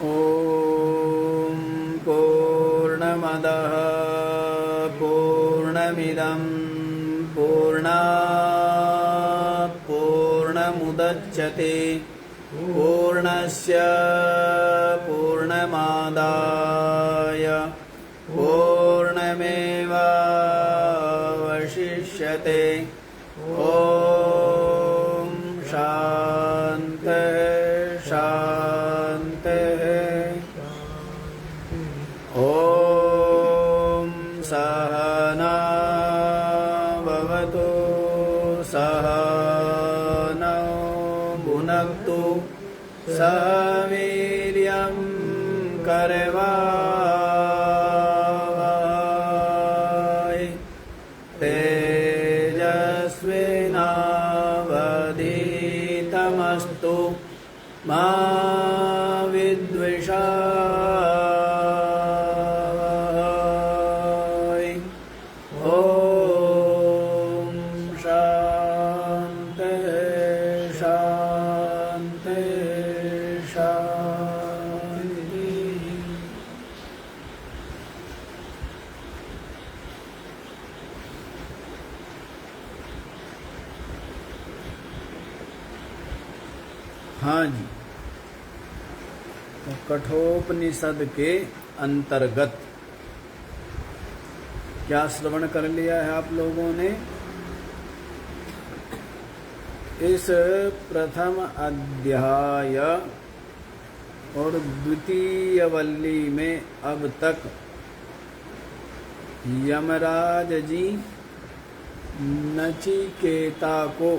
ॐ पूर्णमदः पूर्णमिदं पूर्णात् पूर्णमुदच्यते पूर्णस्य पूर्णमादाय पूर्णमेवावशिष्यते। ॐ शान्तिः शान्तिः। ॐ सहना भवतु सहनौ भुनक्तु सह वीर्यं करवावहै तेजस्विनावधीतमस्तु मा विद्विषावहै। ॐ शान्तिः शान्तिः शान्तिः। हाँ जी, तो कठोपनिषद के अंतर्गत क्या श्रवण कर लिया है आप लोगों ने? इस प्रथम अध्याय और द्वितीय वल्ली में अब तक यमराज जी नचिकेता को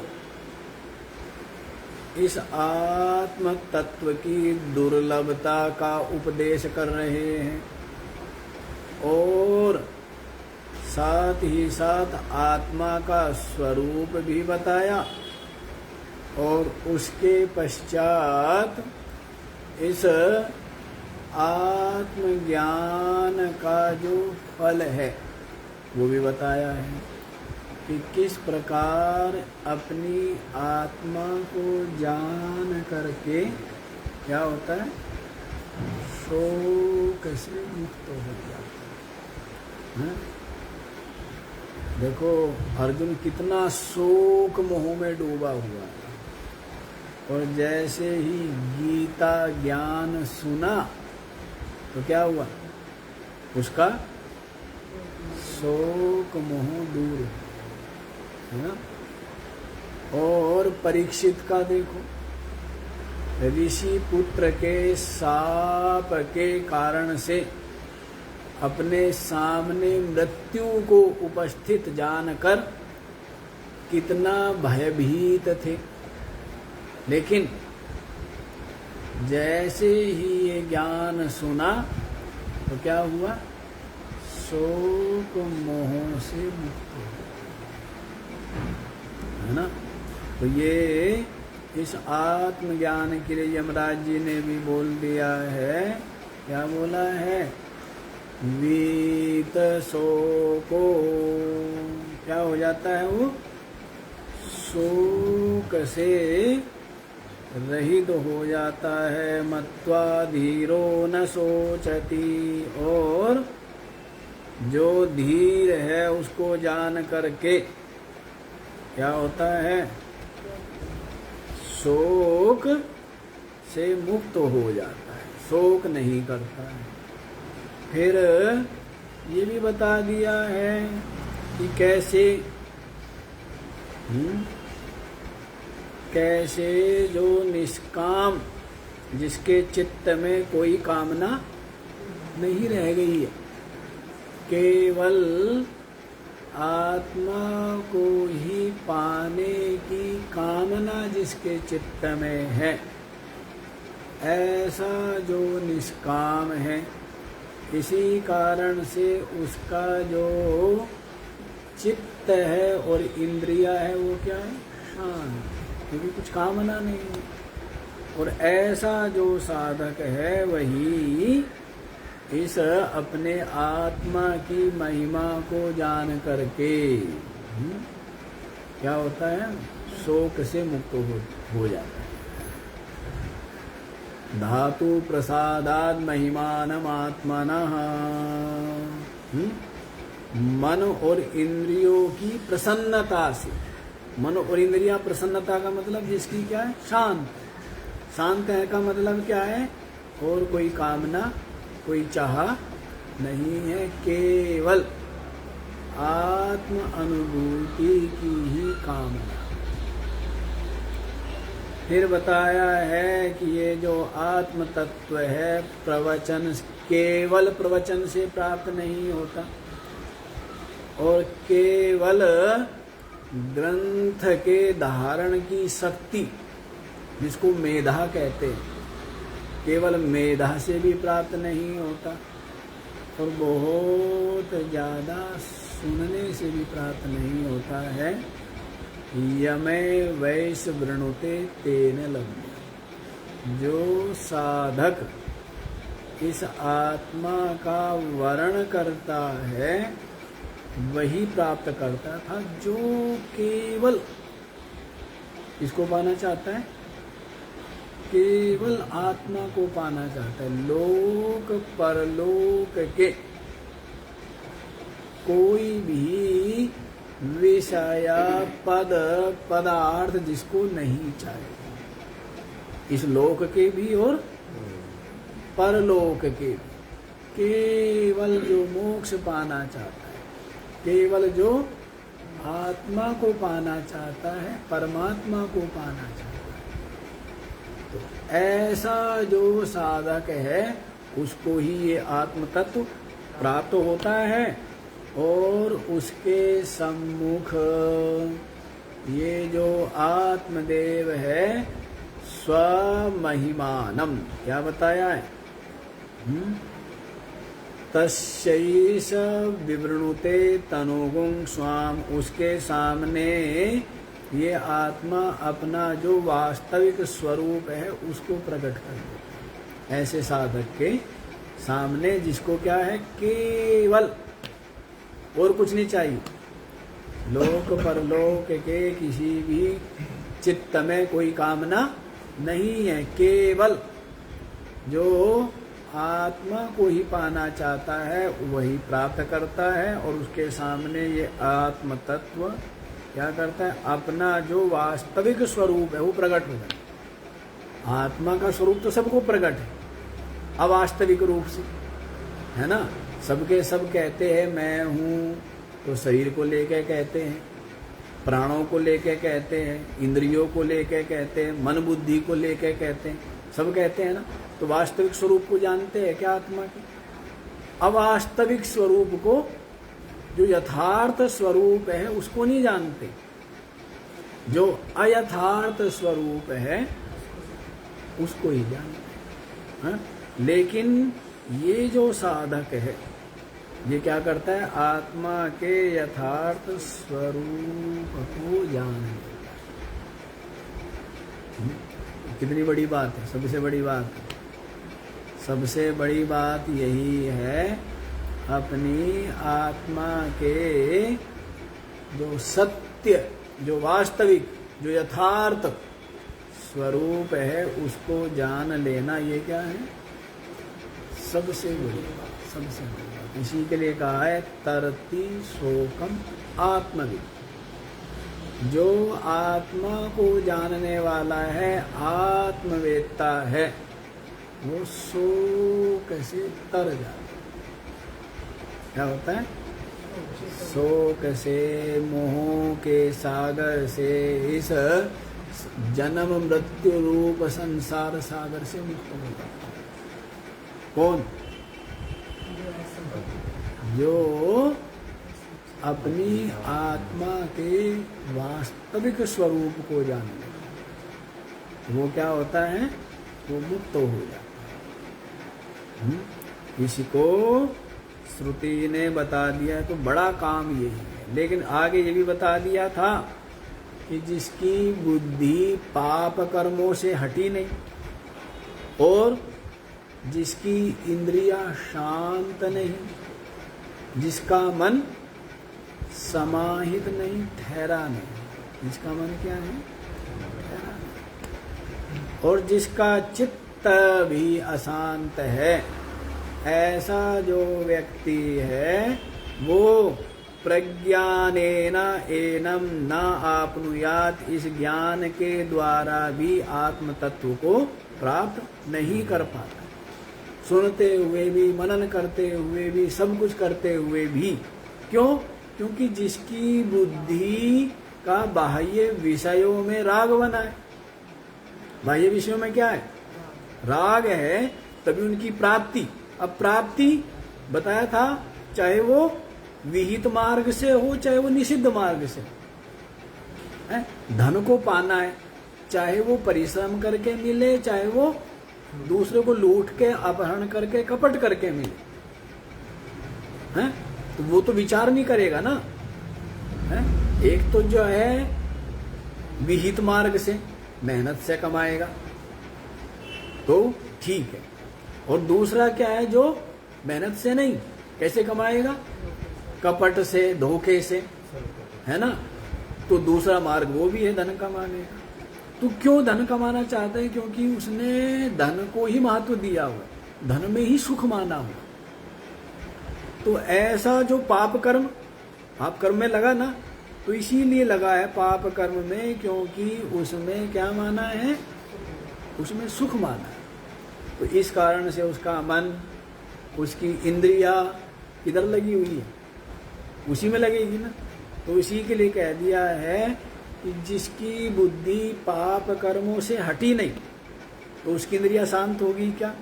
इस आत्म तत्व की दुर्लभता का उपदेश कर रहे हैं और साथ ही साथ आत्मा का स्वरूप भी बताया और उसके पश्चात इस आत्मज्ञान का जो फल है वो भी बताया है कि किस प्रकार अपनी आत्मा को जान करके क्या होता है, शोक से मुक्त हो जाता है। देखो अर्जुन कितना शोक मोह में डूबा हुआ है और जैसे ही गीता ज्ञान सुना तो क्या हुआ, उसका शोक मोह दूर है ना। और परीक्षित का देखो, ऋषि पुत्र के शाप के कारण से अपने सामने मृत्यु को उपस्थित जानकर कितना भयभीत थे, लेकिन जैसे ही ये ज्ञान सुना तो क्या हुआ, शोक मोह से मुक्त हो, है ना। तो ये इस आत्मज्ञान के लिए यमराज जी ने भी बोल दिया है, क्या बोला है, वीत शोको, क्या हो जाता है वो, शोक से रहित हो जाता है। मत्वा धीरो न सोचती, और जो धीर है उसको जान करके क्या होता है, शोक से मुक्त हो जाता है, शोक नहीं करता है। फिर ये भी बता दिया है कि कैसे जो निष्काम, जिसके चित्त में कोई कामना नहीं रह गई है, केवल आत्मा को ही पाने की कामना जिसके चित्त में है, ऐसा जो निष्काम है, इसी कारण से उसका जो चित्त है और इंद्रिया है वो क्या है, शांत, क्योंकि कुछ कामना नहीं है। और ऐसा जो साधक है वही इस अपने आत्मा की महिमा को जान करके क्या होता है, शोक से मुक्त हो जाता है। धातु प्रसादाद महिमानमात्मनः। मन और इंद्रियों की प्रसन्नता से, मन और इंद्रिया प्रसन्नता का मतलब जिसकी क्या है, शांत। शांत है का मतलब क्या है, और कोई कामना कोई चाह नहीं है, केवल आत्म अनुभूति की ही कामना। फिर बताया है कि ये जो आत्म तत्व है प्रवचन, केवल प्रवचन से प्राप्त नहीं होता, और केवल ग्रंथ के धारण की शक्ति जिसको मेधा कहते हैं, केवल मेधा से भी प्राप्त नहीं होता, और बहुत ज़्यादा सुनने से भी प्राप्त नहीं होता है। यमे वैश वृणुते तेन लभ्य। जो साधक इस आत्मा का वर्ण करता है वही प्राप्त करता था, जो केवल इसको पाना चाहता है, केवल आत्मा को पाना चाहता है। लोक परलोक के कोई भी विषय पद पदार्थ जिसको नहीं चाहिए, इस लोक के भी और परलोक के भी, केवल जो मोक्ष पाना चाहता है, केवल जो आत्मा को पाना चाहता है, परमात्मा को पाना चाहता है, तो ऐसा जो साधक है उसको ही ये आत्म तत्व प्राप्त होता है। और उसके सम्मुख ये जो आत्मदेव है स्वमहिमानम, क्या बताया है, तस्यैष विवृणुते तनुगुं स्वाम, उसके सामने ये आत्मा अपना जो वास्तविक स्वरूप है उसको प्रकट कर देता है। ऐसे साधक के सामने जिसको क्या है, केवल और कुछ नहीं चाहिए, लोक परलोक के किसी भी चित्त में कोई कामना नहीं है, केवल जो आत्मा को ही पाना चाहता है वही प्राप्त करता है। और उसके सामने ये आत्म तत्व क्या करता है, अपना जो वास्तविक स्वरूप है वो प्रकट हो जाता है। आत्मा का स्वरूप तो सबको प्रकट है अवास्तविक रूप से, है ना। सबके सब कहते हैं मैं हूँ, तो शरीर को लेके कहते हैं, प्राणों को लेके कहते हैं, इंद्रियों को लेके कहते हैं, मन बुद्धि को लेके कहते हैं, सब कहते हैं ना। तो वास्तविक स्वरूप को जानते हैं क्या आत्मा के? अवास्तविक स्वरूप को, जो यथार्थ स्वरूप है उसको नहीं जानते। जो अयथार्थ स्वरूप है उसको ही जानते हैं। लेकिन ये जो साधक है ये क्या करता है, आत्मा के यथार्थ स्वरूप को जान लेता है। कितनी बड़ी बात है, सबसे बड़ी बात है। सबसे बड़ी बात यही है, अपनी आत्मा के जो सत्य, जो वास्तविक, जो यथार्थ स्वरूप है उसको जान लेना, ये क्या है, सबसे बड़ी बात, सबसे बड़ी बात। इसी के लिए कहा है तरति शोकम आत्मविद। जो आत्मा को जानने वाला है, आत्मवेत्ता है, वो शोक से तर जाता है। क्या होता है, शोक से, मोह के सागर से, इस जन्म मृत्यु रूप संसार सागर से मुक्त हो जाता है। कौन? जो अपनी आत्मा के वास्तविक स्वरूप को जान ले, वो क्या होता है, वो मुक्त हो जाता है। इसको श्रुति ने बता दिया, तो बड़ा काम यही है। लेकिन आगे ये भी बता दिया था कि जिसकी बुद्धि पाप कर्मों से हटी नहीं और जिसकी इंद्रियां शांत नहीं, जिसका मन समाहित नहीं, ठहरा नहीं, जिसका मन क्या है, ठहरा नहीं, और जिसका चित्त चित्त भी अशांत है, ऐसा जो व्यक्ति है वो प्रज्ञानेन एनम न आपनुयात, इस ज्ञान के द्वारा भी आत्म तत्व को प्राप्त नहीं कर पाता। सुनते हुए भी, मनन करते हुए भी, सब कुछ करते हुए भी। क्यों? क्योंकि जिसकी बुद्धि का बाह्य विषयों में राग बना है, बाह्य विषयों में क्या है? राग है, तभी उनकी प्राप्ति। अब प्राप्ति बताया था, चाहे वो विहित मार्ग से हो, चाहे वो निषिद्ध मार्ग से है। धन को पाना है, चाहे वो परिश्रम करके मिले, चाहे वो दूसरे को लूट के, अपहरण करके, कपट करके मिले, हैं? तो वो तो विचार नहीं करेगा ना, है? एक तो जो है विहित मार्ग से, मेहनत से कमाएगा तो ठीक है, और दूसरा क्या है जो मेहनत से नहीं, कैसे कमाएगा? कपट से, धोखे से, है ना। तो दूसरा मार्ग वो भी है धन कमाने का। तो क्यों धन कमाना चाहता है? क्योंकि उसने धन को ही महत्व दिया हुआ, धन में ही सुख माना हुआ। तो ऐसा जो पाप कर्म में लगा ना, तो इसीलिए लगा है पाप कर्म में, क्योंकि उसमें क्या माना है? उसमें सुख माना है। तो इस कारण से उसका मन, उसकी इंद्रिया इधर लगी हुई है, उसी में लगेगी ना। तो इसी के लिए कह दिया है कि जिसकी बुद्धि पाप कर्मों से हटी नहीं, तो उसकी इंद्रिया शांत होगी क्या?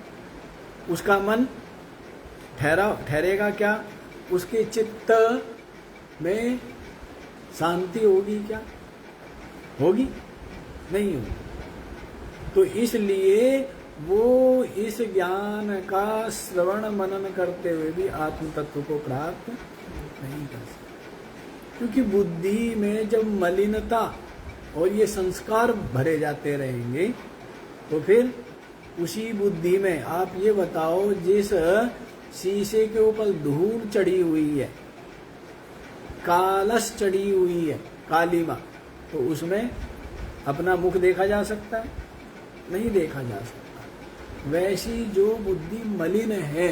उसका मन ठहरेगा क्या? उसके चित्त में शांति होगी क्या? होगी? नहीं होगी। तो इसलिए वो इस ज्ञान का श्रवण मनन करते हुए भी आत्म तत्व को प्राप्त नहीं कर सकते, क्योंकि बुद्धि में जब मलिनता और ये संस्कार भरे जाते रहेंगे, तो फिर उसी बुद्धि में आप ये बताओ, जिस शीशे के ऊपर धूल चढ़ी हुई है, कालस चढ़ी हुई है, कालीमा, तो उसमें अपना मुख देखा जा सकता है? नहीं देखा जा सकता। वैसी जो बुद्धि मलिन है,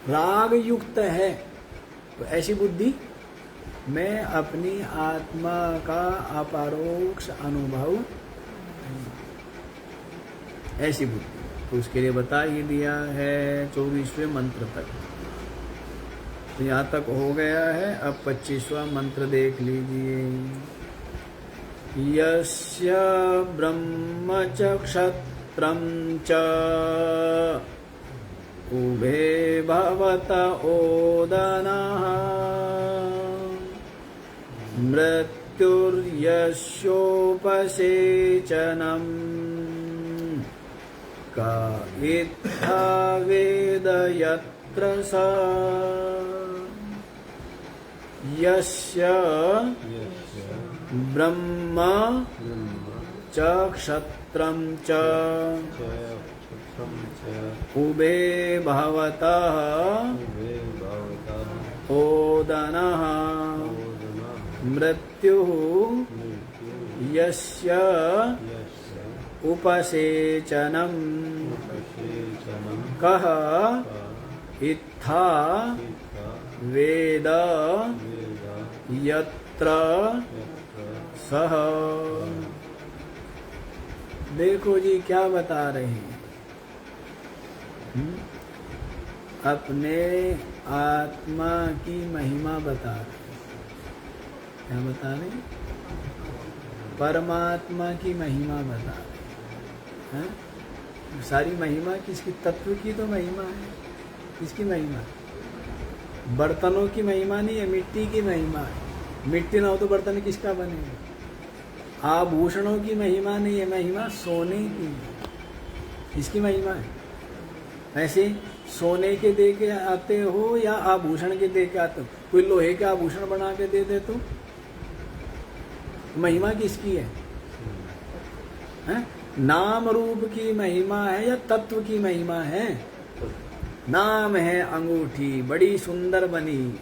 राग युक्त है, तो ऐसी बुद्धि में अपनी आत्मा का अपरोक्ष अनुभव, ऐसी बुद्धि। तो उसके लिए बता ही दिया है 24वें मंत्र तक। तो यहाँ तक हो गया है। अब 25वां मंत्र देख लीजिए। यस्य ब्रह्म च क्षत्रम च उभे भवत ओदनः मृत्युर्यस्योपसेचनम् का इत्था वेद यत्र स यस्य ब्रह्म च क्षत्रम च उभे भवतः ओदनः मृत्युः यस्य उपसेचनम् कः इत्था वेद यत्र सः। देखो जी क्या बता रहे हैं, अपने आत्मा की महिमा बता रहे हैं। क्या बता रहे हैं? परमात्मा की महिमा बता रहे हैं। सारी महिमा किसकी? तत्व की तो महिमा है। किसकी महिमा? बर्तनों की महिमा नहीं है, मिट्टी की महिमा है। मिट्टी ना हो तो बर्तन किसका बनेगा? आभूषणों की महिमा नहीं है, महिमा सोने की है। इसकी महिमा है। ऐसे सोने के दे के आते हो या आभूषण के दे के आते हो? कोई लोहे के आभूषण बना के दे दे तो महिमा किसकी है? हैं? नाम रूप की महिमा है या तत्व की महिमा है? नाम है अंगूठी, बड़ी सुंदर बनी,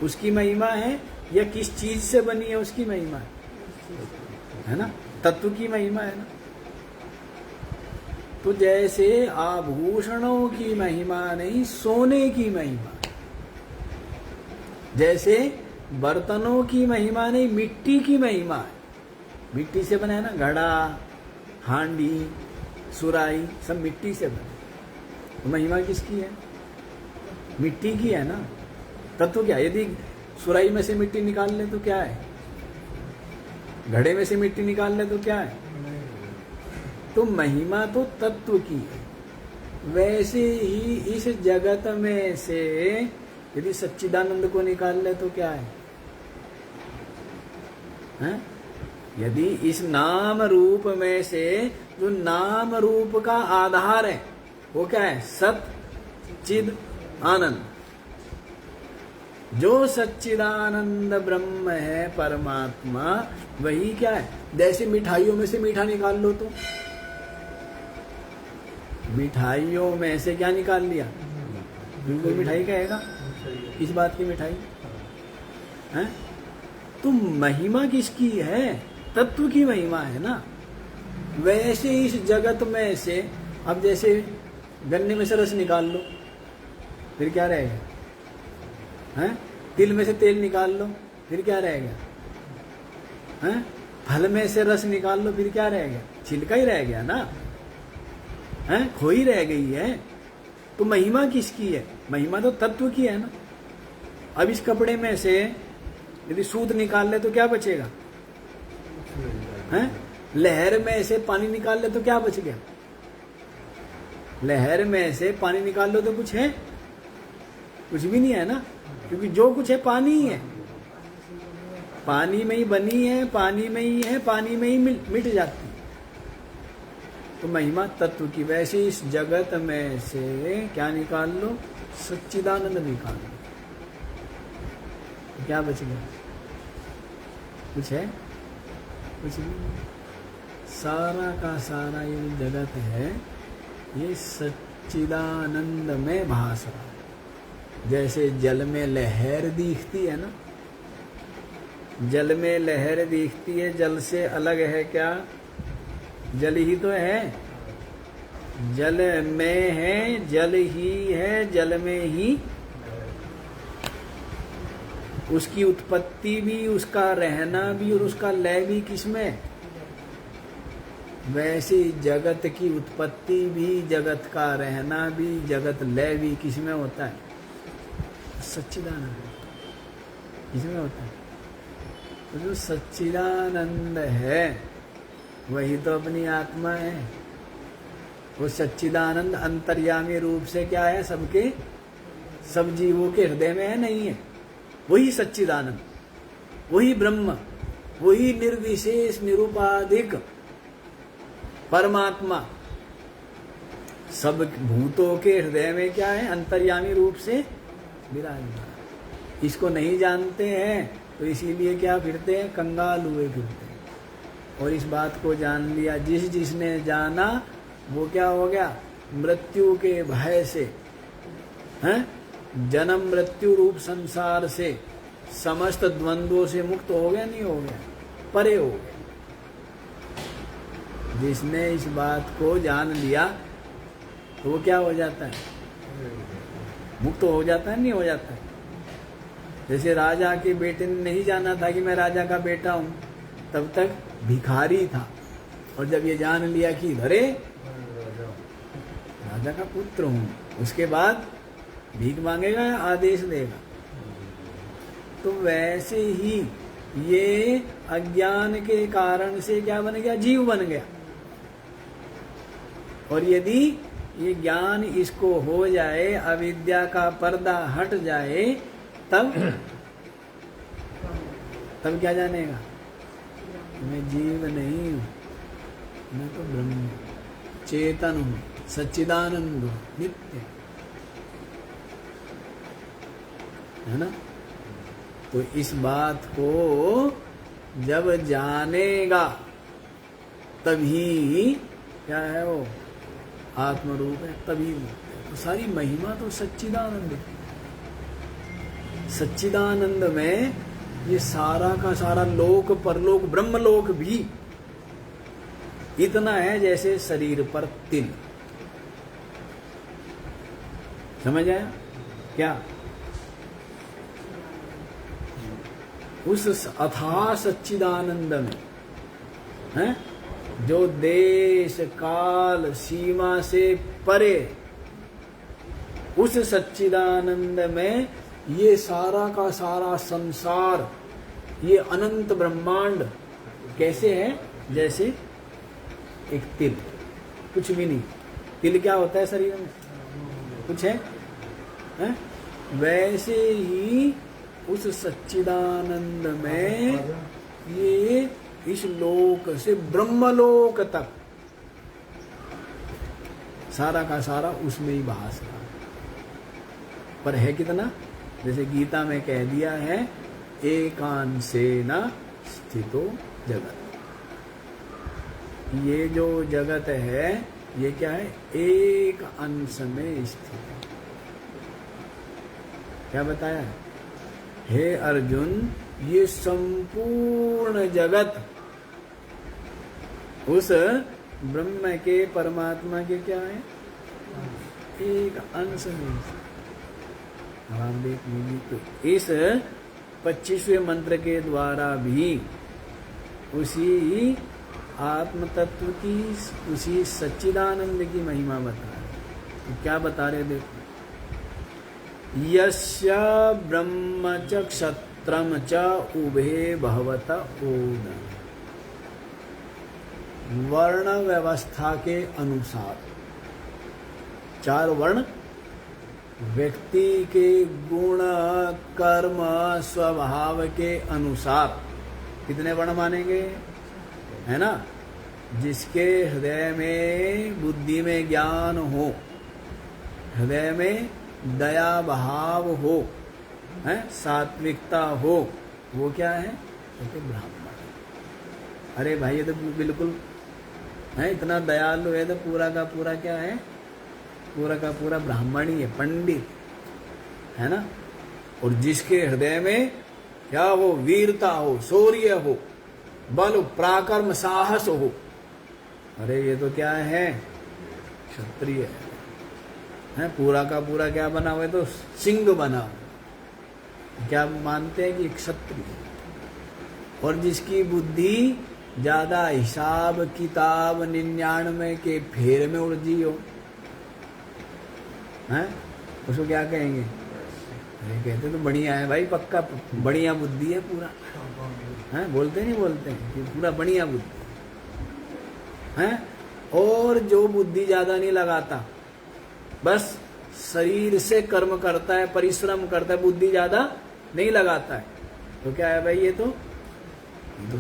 उसकी महिमा है, या किस चीज से बनी है उसकी महिमा है ना? तत्व की महिमा है ना। तो जैसे आभूषणों की महिमा नहीं, सोने की महिमा, जैसे बर्तनों की महिमा नहीं, मिट्टी की महिमा है। मिट्टी से बना है ना, घड़ा, हांडी, सुराई, सब मिट्टी से बने। तो महिमा किसकी है? मिट्टी की है ना। तत्व क्या? यदि सुराई में से मिट्टी निकाल ले तो क्या है? घड़े में से मिट्टी निकाल ले तो क्या है? तो महिमा तो तत्व की है। वैसे ही इस जगत में से यदि सच्चिदानंद को निकाल ले तो क्या है? हैं? यदि इस नाम रूप में से जो नाम रूप का आधार है वो क्या है? सत चिद आनंद। जो सच्चिदानंद ब्रह्म है, परमात्मा, वही क्या है? जैसे मिठाइयों में से मीठा निकाल लो तो मिठाइयों में से क्या निकाल लिया? बिल्कुल मिठाई कहेगा, इस बात की मिठाई है। तो महिमा किसकी है? तत्व की महिमा है ना। वैसे इस जगत में से अब जैसे गन्ने में से रस निकाल लो, फिर क्या रहेगा? हैं? तिल में से तेल निकाल लो, फिर क्या रहेगा? हैं? फल में से रस निकाल लो, फिर क्या रहेगा? छिलका ही रह गया ना, हैं? खोई रह गई है। तो महिमा किसकी है? महिमा तो तत्व की है ना। अब इस कपड़े में से यदि सूत निकाल ले तो क्या बचेगा? हैं? लहर में से पानी निकाल ले तो क्या बच गया? लहर में से पानी निकाल लो तो कुछ है? कुछ भी नहीं है ना, क्योंकि जो कुछ है पानी ही है। पानी में ही बनी है, पानी में ही है, पानी में ही मिट जाती है। तो महिमा तत्व की। वैसे इस जगत में से क्या निकाल लो? सच्चिदानंद निकाल लो, तो क्या बच गया? कुछ है? कुछ नहीं। सारा का सारा ये जगत है, ये सच्चिदानंद में भास रहा है। जैसे जल में लहर दिखती है ना, जल में लहर दिखती है, जल से अलग है क्या? जल ही तो है, जल में है, जल ही है, जल में ही उसकी उत्पत्ति भी, उसका रहना भी और उसका लय भी किसमें? वैसे जगत की उत्पत्ति भी, जगत का रहना भी, जगत लय भी किसमें होता है? सच्चिदानंद। किसमें होता है? तो जो सच्चिदानंद है वही तो अपनी आत्मा है। वो सच्चिदानंद अंतर्यामी रूप से क्या है? सबके, सब जीवों के हृदय में है, नहीं है? वही सच्चिदानंद, वही ब्रह्म, वही निर्विशेष निरुपाधिक परमात्मा सब भूतों के हृदय में क्या है? अंतर्यामी रूप से विराजमान। इसको नहीं जानते हैं तो इसीलिए क्या फिरते हैं? कंगाल हुए फिरते हैं। और इस बात को जान लिया, जिसने जाना वो क्या हो गया? मृत्यु के भय से, हैं? जन्म मृत्यु रूप संसार से, समस्त द्वंद्वों से मुक्त हो गया, नहीं हो गया? परे हो गया। जिसने इस बात को जान लिया तो वो क्या हो जाता है? मुक्त हो जाता है, नहीं हो जाता है? जैसे राजा के बेटे ने नहीं जाना था कि मैं राजा का बेटा हूं, तब तक भिखारी था, और जब ये जान लिया कि अरे राजा का पुत्र हूं, उसके बाद भीख मांगेगा या आदेश देगा? तो वैसे ही ये अज्ञान के कारण से क्या बन गया? जीव बन गया। और यदि ये ज्ञान इसको हो जाए, अविद्या का पर्दा हट जाए, तब क्या जानेगा? मैं जीव नहीं हूं, मैं तो ब्रह्म हूं, चेतन हूं, सच्चिदानंद हूं, नित्य है ना। तो इस बात को जब जानेगा तभी क्या है? वो आत्मरूप है, तभी मुक्त है। तो सारी महिमा तो सच्चिदानंद है। सच्चिदानंद में ये सारा का सारा लोक, परलोक, ब्रह्मलोक भी इतना है जैसे शरीर पर तिल। समझ आया क्या? उस अथाह सच्चिदानंद में है, जो देश काल सीमा से परे, उस सच्चिदानंद में ये सारा का सारा संसार, ये अनंत ब्रह्मांड कैसे है? जैसे एक तिल, कुछ भी नहीं। तिल क्या होता है शरीर में? कुछ है? वैसे ही उस सच्चिदानंद में ये इस लोक से ब्रह्मलोक तक सारा का सारा उसमें ही भास रहा। पर है कितना? जैसे गीता में कह दिया है, एकांशेन स्थितो जगत। ये जो जगत है ये क्या है? एक अंश में स्थित है। क्या बताया? हे अर्जुन, ये संपूर्ण जगत उस ब्रह्म के, परमात्मा के क्या है? एक अंश में। आप देख लीजिए, तो इस 25वें मंत्र के द्वारा भी उसी आत्म तत्व की, उसी सच्चिदानंद की महिमा बता रहे। तो क्या बता रहे? देखो, यस्य ब्रह्म च क्षत्रम च उभे भवत ओदन। वर्ण व्यवस्था के अनुसार, 4 वर्ण व्यक्ति के गुण, कर्म, स्वभाव के अनुसार कितने वर्ण मानेंगे? है ना? जिसके हृदय में, बुद्धि में ज्ञान हो, हृदय में दया भाव हो, है, सात्विकता हो, वो क्या है? तो ब्राह्मण। अरे भाई ये तो बिल्कुल है, इतना दयालु है तो पूरा का पूरा क्या है? पूरा का पूरा ब्राह्मण ही है, पंडित है ना। और जिसके हृदय में क्या हो? वीरता हो, शौर्य हो, बल, पराक्रम, साहस हो, अरे ये तो क्या है? क्षत्रिय है। पूरा का पूरा क्या बना हुआ है? तो सिंह बना हुआ। क्या मानते हैं कि क्षत्रिय। और जिसकी बुद्धि ज्यादा हिसाब किताब 99 के फेर में उलझी हो, हैं, उसको क्या कहेंगे? अरे कहते तो बढ़िया है भाई, पक्का बढ़िया बुद्धि है पूरा, हैं, बोलते नहीं बोलते हैं कि पूरा बढ़िया बुद्धि है। और जो बुद्धि ज्यादा नहीं लगाता, बस शरीर से कर्म करता है, परिश्रम करता है, बुद्धि ज्यादा नहीं लगाता है, तो क्या है भाई? ये तो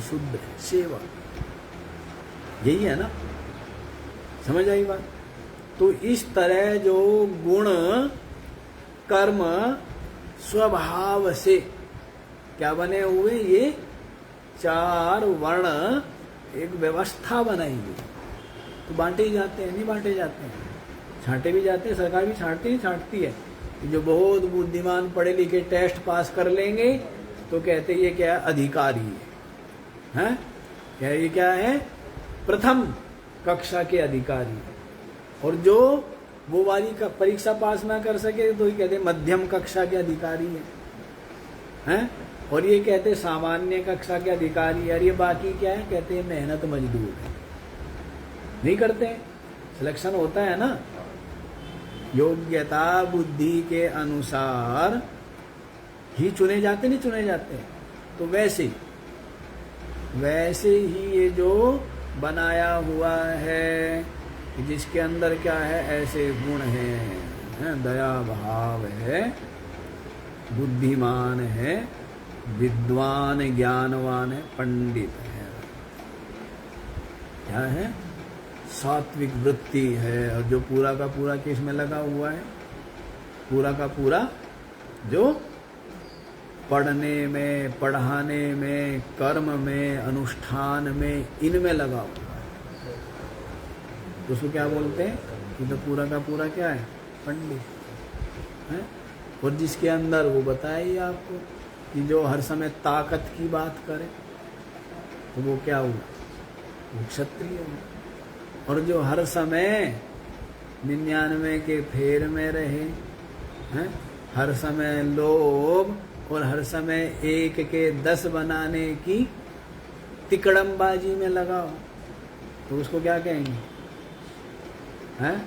शुद्ध है, सेवा। यही है ना? समझ आई बात? तो इस तरह जो गुण, कर्म, स्वभाव से क्या बने हुए? ये 4 वर्ण एक व्यवस्था बनाई हुई। तो बांटे ही जाते हैं, नहीं बांटे जाते हैं, छांटे भी जाते हैं, सरकार भी छांटती है। जो बहुत बुद्धिमान पढ़े लिखे टेस्ट पास कर लेंगे तो कहते ये क्या है? अधिकारी है। क्या ये क्या है? प्रथम कक्षा के अधिकारी। और जो वो वाली का परीक्षा पास ना कर सके तो ये कहते मध्यम कक्षा के अधिकारी हैं। और ये कहते सामान्य कक्षा के अधिकारी है। और ये बाकी क्या है? कहते हैं मेहनत मजदूर है, नहीं करते। सिलेक्शन होता है ना, योग्यता बुद्धि के अनुसार ही चुने जाते, नहीं चुने जाते। तो वैसे ही ये जो बनाया हुआ है, जिसके अंदर क्या है? ऐसे गुण हैं, दया भाव है, बुद्धिमान है, विद्वान ज्ञानवान है, पंडित है, क्या है? सात्विक वृत्ति है। और जो पूरा का पूरा किस में लगा हुआ है? पूरा का पूरा जो पढ़ने में, पढ़ाने में, कर्म में, अनुष्ठान में, इनमें लगा हुआ है, तो उसको क्या बोलते हैं? कि तो पूरा का पूरा क्या है? पंडित है। और जिसके अंदर वो बताइए आपको कि जो हर समय ताकत की बात करे तो वो क्या हुआ? वो क्षत्रिय हुआ। और जो हर समय 99 के फेर में रहे, हैं? हर समय लोभ और हर समय 1 के 10 बनाने की तिकड़मबाजी में लगाओ तो उसको क्या कहेंगे? हैं?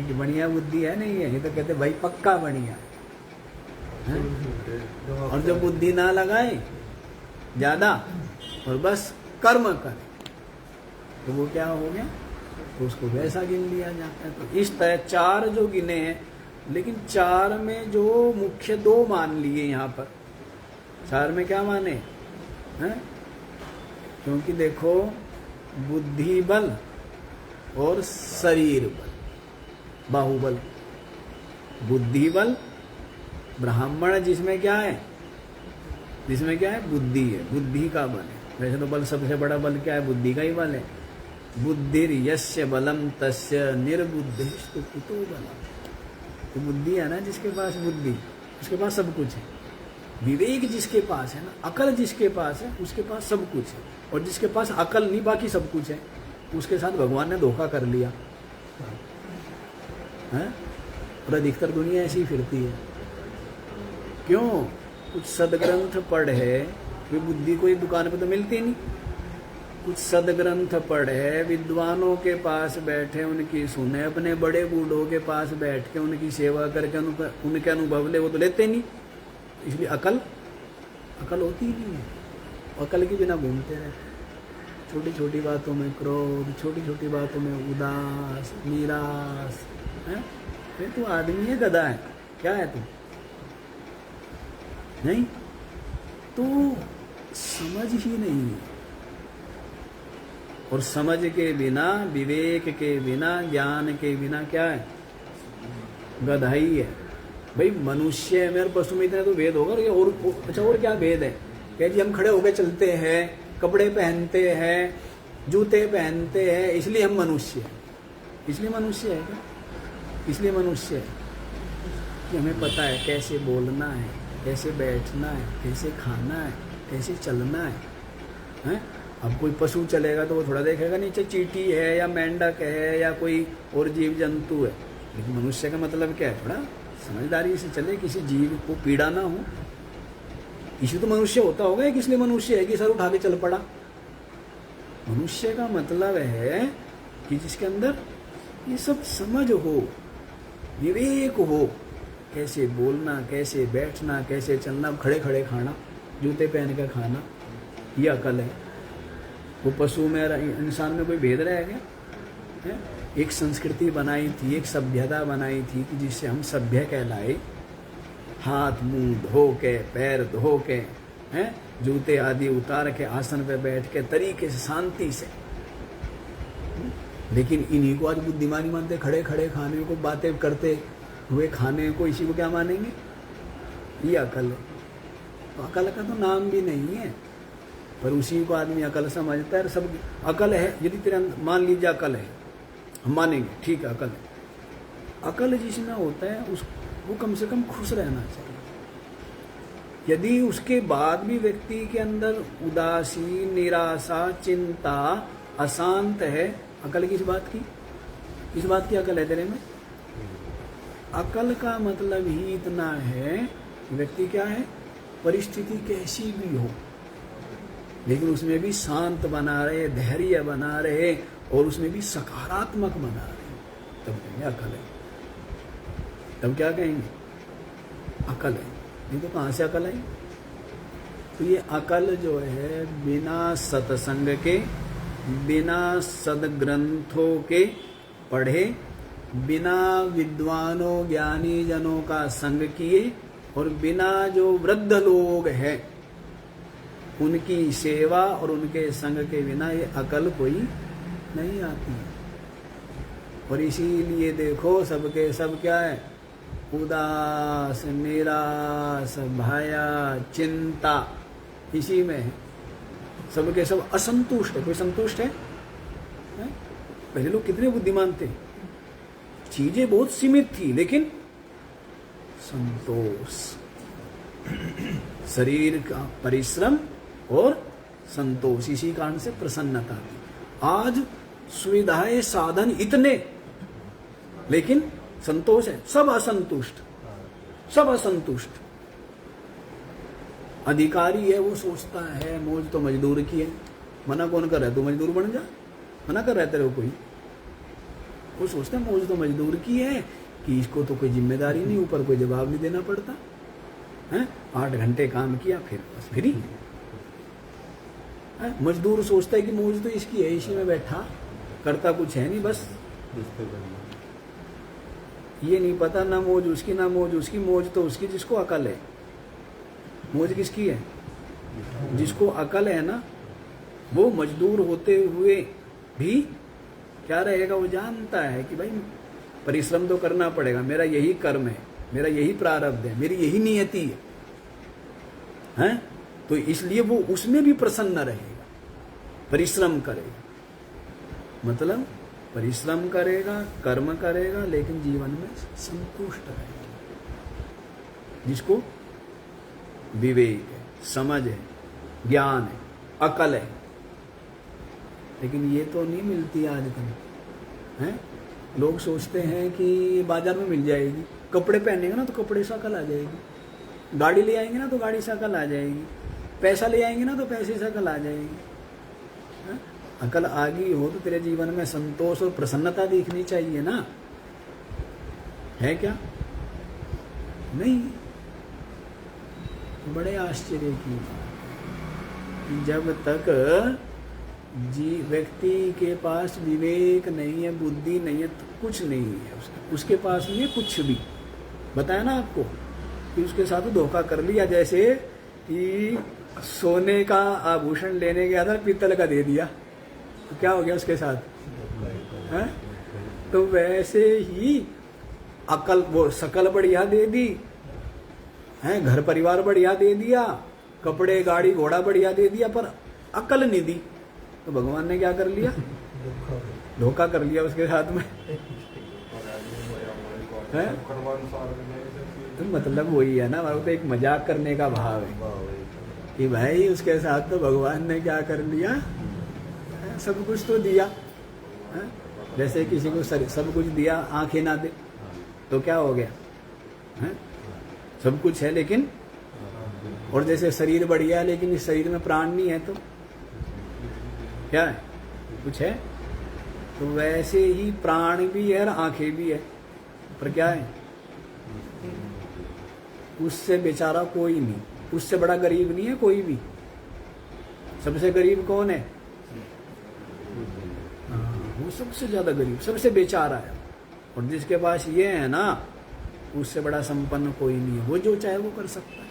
कि बढ़िया बुद्धि है नहीं है? ये तो कहते भाई पक्का बढ़िया है। और जो बुद्धि ना लगाए ज्यादा और बस कर्म करे तो वो क्या हो गया? तो उसको वैसा गिन लिया जाता है। तो इस तरह 4 जो गिने हैं, लेकिन 4 में जो मुख्य 2 मान लिए यहाँ पर। 4 में क्या माने हैं? क्योंकि देखो बुद्धि बल और शरीर बल, बाहुबल। बुद्धि बल ब्राह्मण जिसमें क्या है? जिसमें क्या है? बुद्धि है, बुद्धि का बल है। वैसे तो बल सबसे बड़ा बल क्या है? बुद्धि का ही बल है। बुद्धिर यस्य बलम तस्य निर्बुद्धिस्तु कुतो बलम। तो बुद्धि है ना जिसके पास बुद्धि, उसके पास सब कुछ है। विवेक जिसके पास है ना, अकल जिसके पास है, उसके पास सब कुछ है। और जिसके पास अकल नहीं बाकी सब कुछ है, उसके साथ भगवान ने धोखा कर लिया है? और अधिकतर दुनिया ऐसी ही फिरती है। क्यों? कुछ सदग्रंथ पढ़े, वे बुद्धि कोई दुकान पे तो मिलती नहीं। कुछ सदग्रंथ पढ़े, विद्वानों के पास बैठे उनकी सुने, अपने बड़े बूढ़ों के पास बैठ के उनकी सेवा करके उनके अनुभव ले, वो तो लेते नहीं। इसलिए अकल होती ही नहीं है। अकल के बिना घूमते रहते, छोटी छोटी बातों में क्रोध, छोटी छोटी बातों में उदास, निराश है। तू आदमी है गधा है? क्या है तू? नहीं, तू समझ ही नहीं है। और समझ के बिना, विवेक के बिना, ज्ञान के बिना क्या है? गधाई है। भाई मनुष्य में और पशु में इतने तो भेद होगा। और अच्छा, और क्या भेद है? क्या जी हम खड़े होकर चलते हैं, कपड़े पहनते हैं, जूते पहनते हैं, इसलिए हम मनुष्य हैं। इसलिए मनुष्य है क्या? इसलिए मनुष्य है कि हमें पता है कैसे बोलना है, कैसे बैठना है, कैसे खाना है, कैसे चलना है? अब कोई पशु चलेगा तो वो थोड़ा देखेगा नीचे चींटी है या मेंढक है या कोई और जीव जंतु है। लेकिन मनुष्य का मतलब क्या है? थोड़ा समझदारी से चले, किसी जीव को पीड़ा ना हो। इसी तो मनुष्य होता होगा कि इसलिए मनुष्य है कि सर उठा के चल पड़ा। मनुष्य का मतलब है कि जिसके अंदर ये सब समझ हो, विवेक हो, कैसे बोलना, कैसे बैठना, कैसे चलना, खड़े खड़े खाना, जूते पहन कर खाना, ये अकल है। वो पशु में इंसान में कोई भेद रह गया है? एक संस्कृति बनाई थी, एक सभ्यता बनाई थी कि जिससे हम सभ्य कहलाए। हाथ मुंह धो के, पैर धो के, हैं, जूते आदि उतार के, आसन पे बैठ के, तरीके से, शांति से। लेकिन इन्हीं को आज बुद्धिमानी मानते, खड़े खड़े खाने को, बातें करते हुए खाने को, इसी को क्या मानेंगे? ये अकल है। तो अकल का तो नाम भी नहीं है, पर उसी को आदमी अकल समझता है। सब अकल है। यदि तेरा मान लीजिए अकल है, हम मानेंगे ठीक है अकल है। अकल जिसमें होता है वो कम से कम खुश रहना चाहिए। यदि उसके बाद भी व्यक्ति के अंदर उदासी, निराशा, चिंता, अशांत है, अकल किस बात की? किस बात की अकल है तेरे में? अकल का मतलब ही इतना है कि व्यक्ति क्या है? परिस्थिति कैसी भी हो, लेकिन उसमें भी शांत बना रहे, धैर्य बना रहे, और उसमें भी सकारात्मक बना रहे, तब कहेंगे अकल है। तब क्या कहेंगे? अकल है। नहीं तो कहाँ से अकल है? तो ये अकल जो है बिना सत्संग के, बिना सदग्रंथों के पढ़े, बिना विद्वानों ज्ञानी जनों का संग किए, और बिना जो वृद्ध लोग हैं उनकी सेवा और उनके संग के बिना ये अकल कोई नहीं आती। और इसीलिए देखो सबके सब क्या है? उदास, निराश, भया, चिंता, इसी में है। सबके सब असंतुष्ट है। कोई संतुष्ट है? पहले लोग कितने बुद्धिमान थे, चीजें बहुत सीमित थी, लेकिन संतोष, शरीर का परिश्रम और संतोष, इसी कारण से प्रसन्नता थी। आज सुविधाएं, साधन इतने, लेकिन संतोष है, सब असंतुष्ट, सब असंतुष्ट। अधिकारी है वो सोचता है मौज तो मजदूर की है, मना कौन कर रहा है, तू मजदूर बन जा, मना कर रहा है तेरे को कोई? वो सोचता है मौज तो मजदूर की है कि इसको तो कोई जिम्मेदारी नहीं, ऊपर कोई जवाब नहीं देना पड़ता है, 8 घंटे काम किया फिर बस फ्री। मजदूर सोचता है कि मौज तो इसकी है, इसी में बैठा करता कुछ है नहीं, बस ये नहीं पता ना मौज उसकी ना मौज उसकी, मौज तो उसकी जिसको अकल है। मौज किसकी है? जिसको अकल है ना, वो मजदूर होते हुए भी क्या रहेगा, वो जानता है कि भाई परिश्रम तो करना पड़ेगा, मेरा यही कर्म है, मेरा यही प्रारब्ध है, मेरी यही नियति है, हैं? तो इसलिए वो उसमें भी प्रसन्न रहेगा, परिश्रम करेगा, मतलब परिश्रम करेगा, कर्म करेगा, लेकिन जीवन में संतुष्ट रहेगा। जिसको विवेक है, समझ है, ज्ञान है, अकल है। लेकिन ये तो नहीं मिलती आजकल, हैं? लोग सोचते हैं कि बाजार में मिल जाएगी, कपड़े पहनेंगे ना तो कपड़े से अकल आ जाएगी, गाड़ी ले आएंगे ना तो गाड़ी से अकल आ जाएगी, पैसा ले आएंगे ना तो पैसे से अकल आ जाएगी। है? अकल आ गई हो तो तेरे जीवन में संतोष और प्रसन्नता दिखनी चाहिए ना, है क्या? नहीं। बड़े आश्चर्य की बात, जब तक व्यक्ति के पास विवेक नहीं है, बुद्धि नहीं है, तो कुछ नहीं है उसके पास नहीं है कुछ भी। बताया ना आपको कि उसके साथ धोखा कर लिया, जैसे कि सोने का आभूषण लेने गया था, पीतल का दे दिया, तो क्या हो गया उसके साथ? है? तो वैसे ही अकल, वो शकल बढ़िया दे दी है, घर परिवार बढ़िया दे दिया, कपड़े गाड़ी घोड़ा बढ़िया दे दिया, पर अकल नहीं दी, तो भगवान ने क्या कर लिया? धोखा कर लिया उसके साथ में, है? तो मतलब वही है ना, वो तो एक मजाक करने का भाव है कि भाई उसके साथ तो भगवान ने क्या कर लिया, सब कुछ तो दिया है? जैसे किसी को सब कुछ दिया, आंखें ना दे तो क्या हो गया है? सब कुछ है लेकिन, और जैसे शरीर बढ़िया है लेकिन इस शरीर में प्राण नहीं है, तो क्या है? कुछ है? तो वैसे ही प्राण भी है और आंखें भी है, पर क्या है? उससे बेचारा कोई नहीं, उससे बड़ा गरीब नहीं है कोई भी। सबसे गरीब कौन है? वो सबसे ज्यादा गरीब, सबसे बेचारा है। और जिसके पास ये है ना, उससे बड़ा संपन्न कोई नहीं है, वो जो चाहे वो कर सकता है।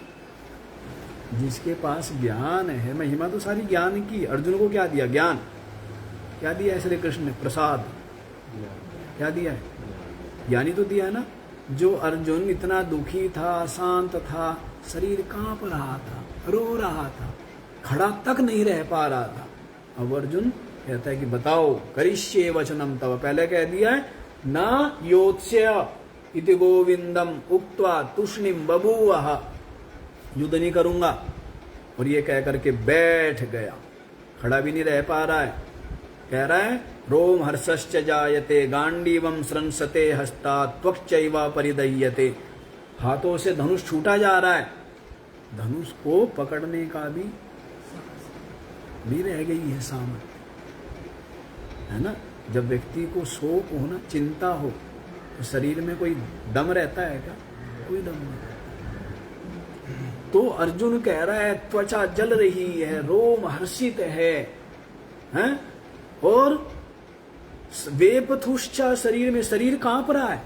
जिसके पास ज्ञान है, महिमा तो सारी ज्ञान की। अर्जुन को क्या दिया? ज्ञान। क्या दिया है श्री कृष्ण ने? प्रसाद। क्या दिया है? ज्ञानी तो दिया है ना। जो अर्जुन इतना दुखी था, अशांत था, शरीर कांप रहा था, रो रहा था, खड़ा तक नहीं रह पा रहा था, अब अर्जुन कहता है कि बताओ, करिष्ये वचनम तव। पहले कह दिया है ना, योत्स्य इति गोविंदम उक्त्वा तुष्णिम बभूवः, युद्ध नहीं करूंगा, और ये कह करके बैठ गया, खड़ा भी नहीं रह पा रहा है। कह रहा है रोम हर्षश्च जायते गांडीवम स्रंसते हस्तात् त्वक्चैव परिदह्यते। हाथों से धनुष छूटा जा रहा है, धनुष को पकड़ने का भी रह गई है सामर्थ्य, है ना। जब व्यक्ति को शोक हो ना, चिंता हो, तो शरीर में कोई दम रहता है क्या? कोई दम नहीं। तो अर्जुन कह रहा है त्वचा जल रही है, रोम हर्षित है, हैं? और वेपथुश्चा, शरीर में शरीर कांप रहा है,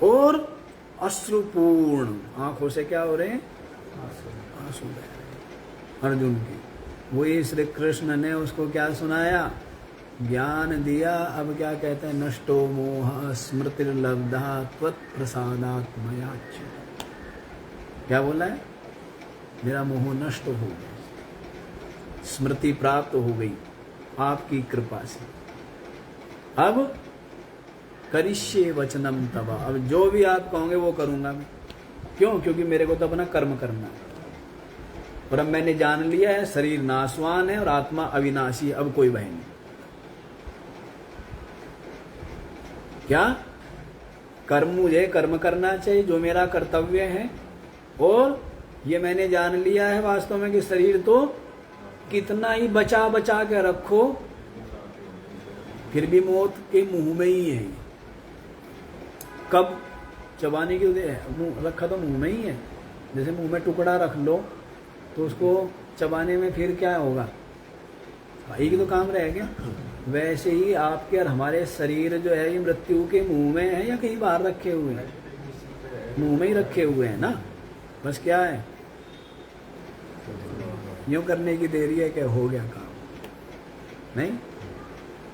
और अश्रुपूर्ण, आंखों से क्या हो रहे हैं? आंसू बह रहे अर्जुन की। वही श्री कृष्ण ने उसको क्या सुनाया? ज्ञान दिया। अब क्या कहते हैं? नष्टो मोह स्मृतिर्लब्धा त्वत्प्रसादात् मयाच्युत। क्या बोला है? मेरा मोह नष्ट हो गया, स्मृति प्राप्त हो गई आपकी कृपा से। अब करिष्ये वचनम तव, अब जो भी आप कहोगे वो करूंगा मैं। क्यों? क्योंकि मेरे को तो अपना कर्म करना है, और अब मैंने जान लिया है शरीर नाशवान है और आत्मा अविनाशी है, अब कोई भय नहीं। क्या कर्म, मुझे कर्म करना चाहिए जो मेरा कर्तव्य है, और ये मैंने जान लिया है वास्तव में कि शरीर तो कितना ही बचा बचा के रखो फिर भी मौत के मुंह में ही है। कब चबाने की मुंह रखा तो मुंह में ही है। जैसे मुंह में टुकड़ा रख लो तो उसको चबाने में फिर क्या होगा, एक तो काम रह गया। वैसे ही आपके और हमारे शरीर जो है ये मृत्यु के मुंह में है या कहीं बाहर रखे हुए हैं? मुंह में ही रखे हुए हैं ना। बस क्या है, यूं करने की देरी है कि हो गया काम। नहीं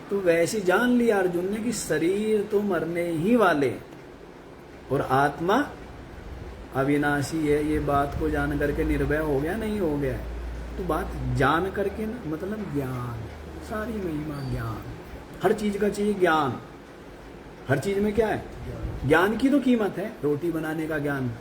तो वैसे जान लिया अर्जुन ने कि शरीर तो मरने ही वाले और आत्मा अविनाशी है। ये बात को जान करके निर्भय हो गया, नहीं हो गया? तो बात जान करके ना, मतलब ज्ञान, सारी महिमा ज्ञान। हर चीज का चाहिए ज्ञान। हर चीज में क्या है? ज्ञान की तो कीमत है। रोटी बनाने का ज्ञान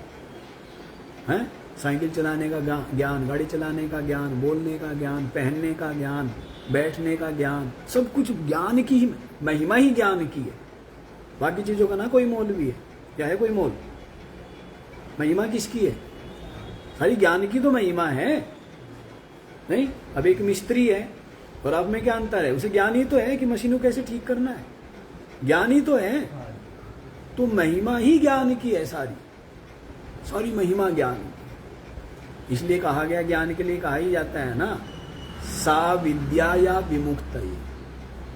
है, साइकिल चलाने का ज्ञान, गाड़ी चलाने का ज्ञान, बोलने का ज्ञान, पहनने का ज्ञान, बैठने का ज्ञान, सब कुछ ज्ञान की ही महिमा ही ज्ञान की है। बाकी चीजों का ना कोई मोल भी है, क्या है कोई मोल? महिमा किसकी है? सारी ज्ञान की तो महिमा है। नहीं, अब एक मिस्त्री है और आप में क्या अंतर है? उसे ज्ञान ही तो है कि मशीनों कैसे ठीक करना है, ज्ञान ही तो है। तो महिमा ही ज्ञान की है, सारी महिमा ज्ञान। इसलिए कहा गया, ज्ञान के लिए कहा ही जाता है ना, सा विद्या या विमुक्त।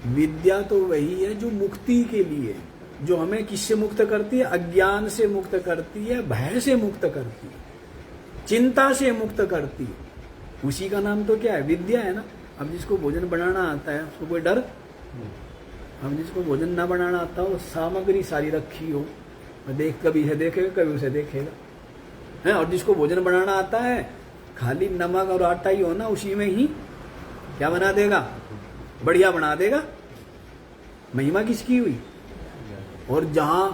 विद्या तो वही है जो मुक्ति के लिए, जो हमें किससे मुक्त करती है? अज्ञान से मुक्त करती है, भय से मुक्त करती है, चिंता से मुक्त करती है। उसी का नाम तो क्या है? विद्या है ना। अब जिसको भोजन बनाना आता है उसको कोई डर? अब जिसको भोजन ना बनाना आता हो, सामग्री सारी रखी हो, देख कभी इसे देखेगा कभी उसे देखेगा है। और जिसको भोजन बनाना आता है, खाली नमक और आटा ही हो ना, उसी में ही क्या बना देगा? बढ़िया बना देगा। महिमा किसकी हुई? और जहां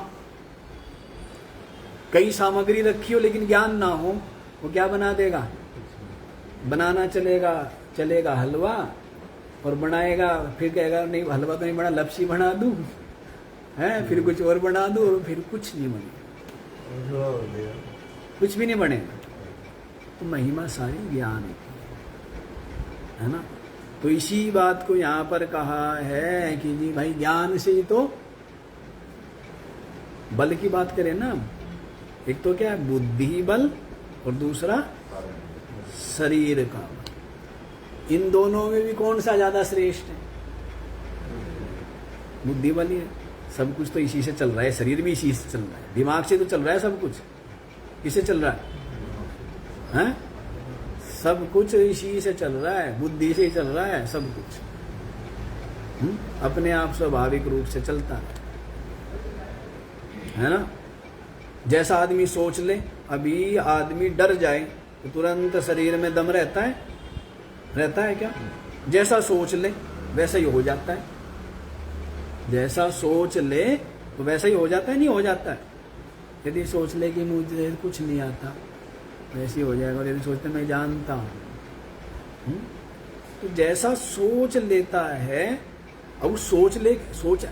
कई सामग्री रखी हो लेकिन ज्ञान ना हो, वो क्या बना देगा? बनाना चलेगा हलवा, और बनाएगा फिर कहेगा नहीं हलवा तो नहीं बना, लपसी बना दूं है, फिर कुछ और बना दूं, और फिर कुछ नहीं बनेगा, कुछ भी नहीं बनेगा। तो महिमा सारी ज्ञान है ना। तो इसी बात को यहां पर कहा है कि जी भाई ज्ञान से ही तो बल की बात करें ना, एक तो क्या है? बुद्धि बल, और दूसरा शरीर का बल। इन दोनों में भी कौन सा ज्यादा श्रेष्ठ है? बुद्धि बल ही है। सब कुछ तो इसी से चल रहा है, शरीर भी इसी से चल रहा है, दिमाग से तो चल रहा है सब कुछ। किससे चल रहा है? हैं? सब कुछ इसी से चल रहा है, बुद्धि से ही चल रहा है सब कुछ। अपने आप स्वाभाविक रूप से चलता है ना। जैसा आदमी सोच ले, अभी आदमी डर जाए तो तुरंत शरीर में दम रहता है क्या? जैसा सोच ले वैसा ही हो जाता है। जैसा सोच ले तो वैसा ही हो जाता है, नहीं हो जाता है? यदि सोच ले कि मुझे कुछ नहीं आता, वैसे ही हो जाएगा। और यदि सोचते मैं जानता हूं, तो जैसा सोच लेता है, अब सोच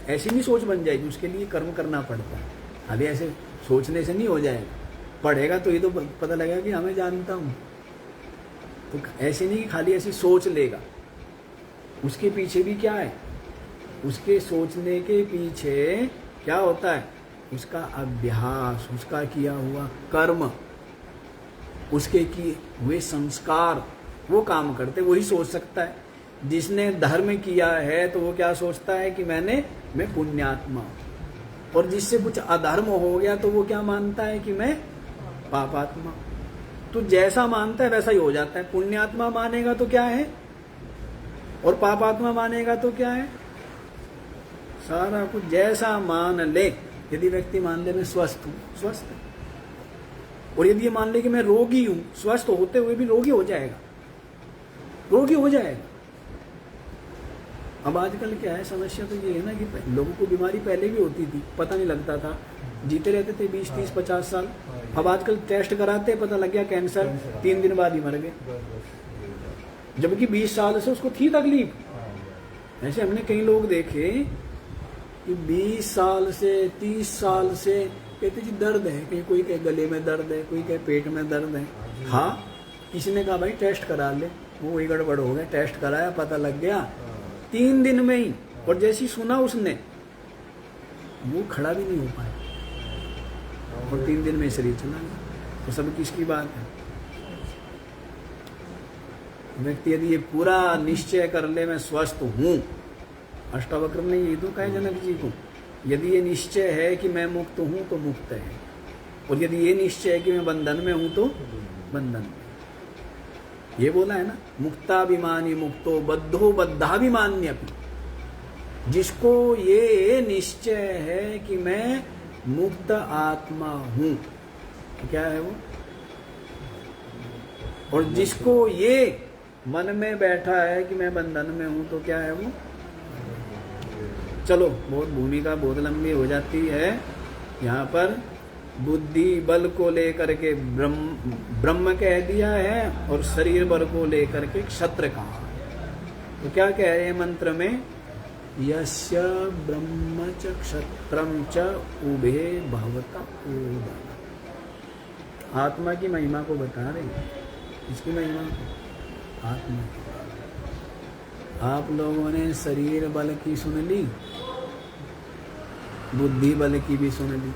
ऐसी नहीं सोच बन जाएगी, उसके लिए कर्म करना पड़ता है। अभी ऐसे सोचने से नहीं हो जाएगा, पढ़ेगा तो ये तो पता लगेगा कि हमें जानता हूं। तो ऐसे नहीं कि खाली ऐसी सोच लेगा, उसके पीछे भी क्या है? उसके सोचने के पीछे क्या होता है? उसका अभ्यास, उसका किया हुआ कर्म, उसके किए हुए संस्कार, वो काम करते, वही सोच सकता है। जिसने धर्म किया है तो वो क्या सोचता है कि मैं पुण्यात्मा हूं, और जिससे कुछ अधर्म हो गया तो वो क्या मानता है कि मैं पापात्मा। तो जैसा मानता है वैसा ही हो जाता है। पुण्यात्मा मानेगा तो क्या है, और पापात्मा मानेगा तो क्या है? सारा कुछ जैसा मान ले। यदि व्यक्ति मान ले मैं स्वस्थ हूं, स्वस्थ है। और यदि ये मान ले कि मैं रोगी हूं, स्वस्थ होते हुए भी रोगी हो जाएगा, रोगी हो जाएगा। अब आजकल क्या है, समस्या तो ये है ना कि लोगों को बीमारी पहले भी होती थी, पता नहीं लगता था, जीते रहते थे 20, 30, 50 साल। अब आजकल टेस्ट कराते, पता लग गया कैंसर, 3 दिन बाद ही मर गए, जबकि 20 साल से उसको थी तकलीफ। ऐसे हमने कई लोग देखे कि 20 साल से 30 साल से कहते जी दर्द है, कहीं कोई कहे गले में दर्द है, कोई कहे पेट में दर्द है। हाँ, किसी ने कहा भाई टेस्ट करा ले, वो वही गड़बड़ हो गया, टेस्ट कराया पता लग गया 3 दिन में ही। और जैसी सुना उसने, वो खड़ा भी नहीं हो पाया और 3 दिन में शरीर चला गया। तो सब किसकी बात है? व्यक्ति यदि ये पूरा निश्चय कर ले मैं स्वस्थ हूं, अष्टावक्र ने ये तो कहा जनक जी को, यदि ये निश्चय है कि मैं मुक्त हूं तो मुक्त है, और यदि ये निश्चय है कि मैं बंधन में हूं तो बंधन में। ये बोला है ना, मुक्ताभिमानी मुक्तो बद्धो बद्धाभिमान्यपि। जिसको ये निश्चय है कि मैं मुक्त आत्मा हूं, तो क्या है वो? और जिसको ये मन में बैठा है कि मैं बंधन में हूं, तो क्या है वो? चलो, बहुत भूमिका बहुत लंबी हो जाती है। यहाँ पर बुद्धि बल को लेकर के ब्रह्म कह दिया है और शरीर बल को लेकर के क्षत्र कहा है। तो क्या कह रहे हैं मंत्र में? यस्य ब्रह्म च क्षत्रम च उभे भवता ओदन। आत्मा की महिमा को बता रहे हैं। इसकी महिमा आत्मा। आप लोगों ने शरीर बल की सुन ली, बुद्धि बल की भी सुन ली,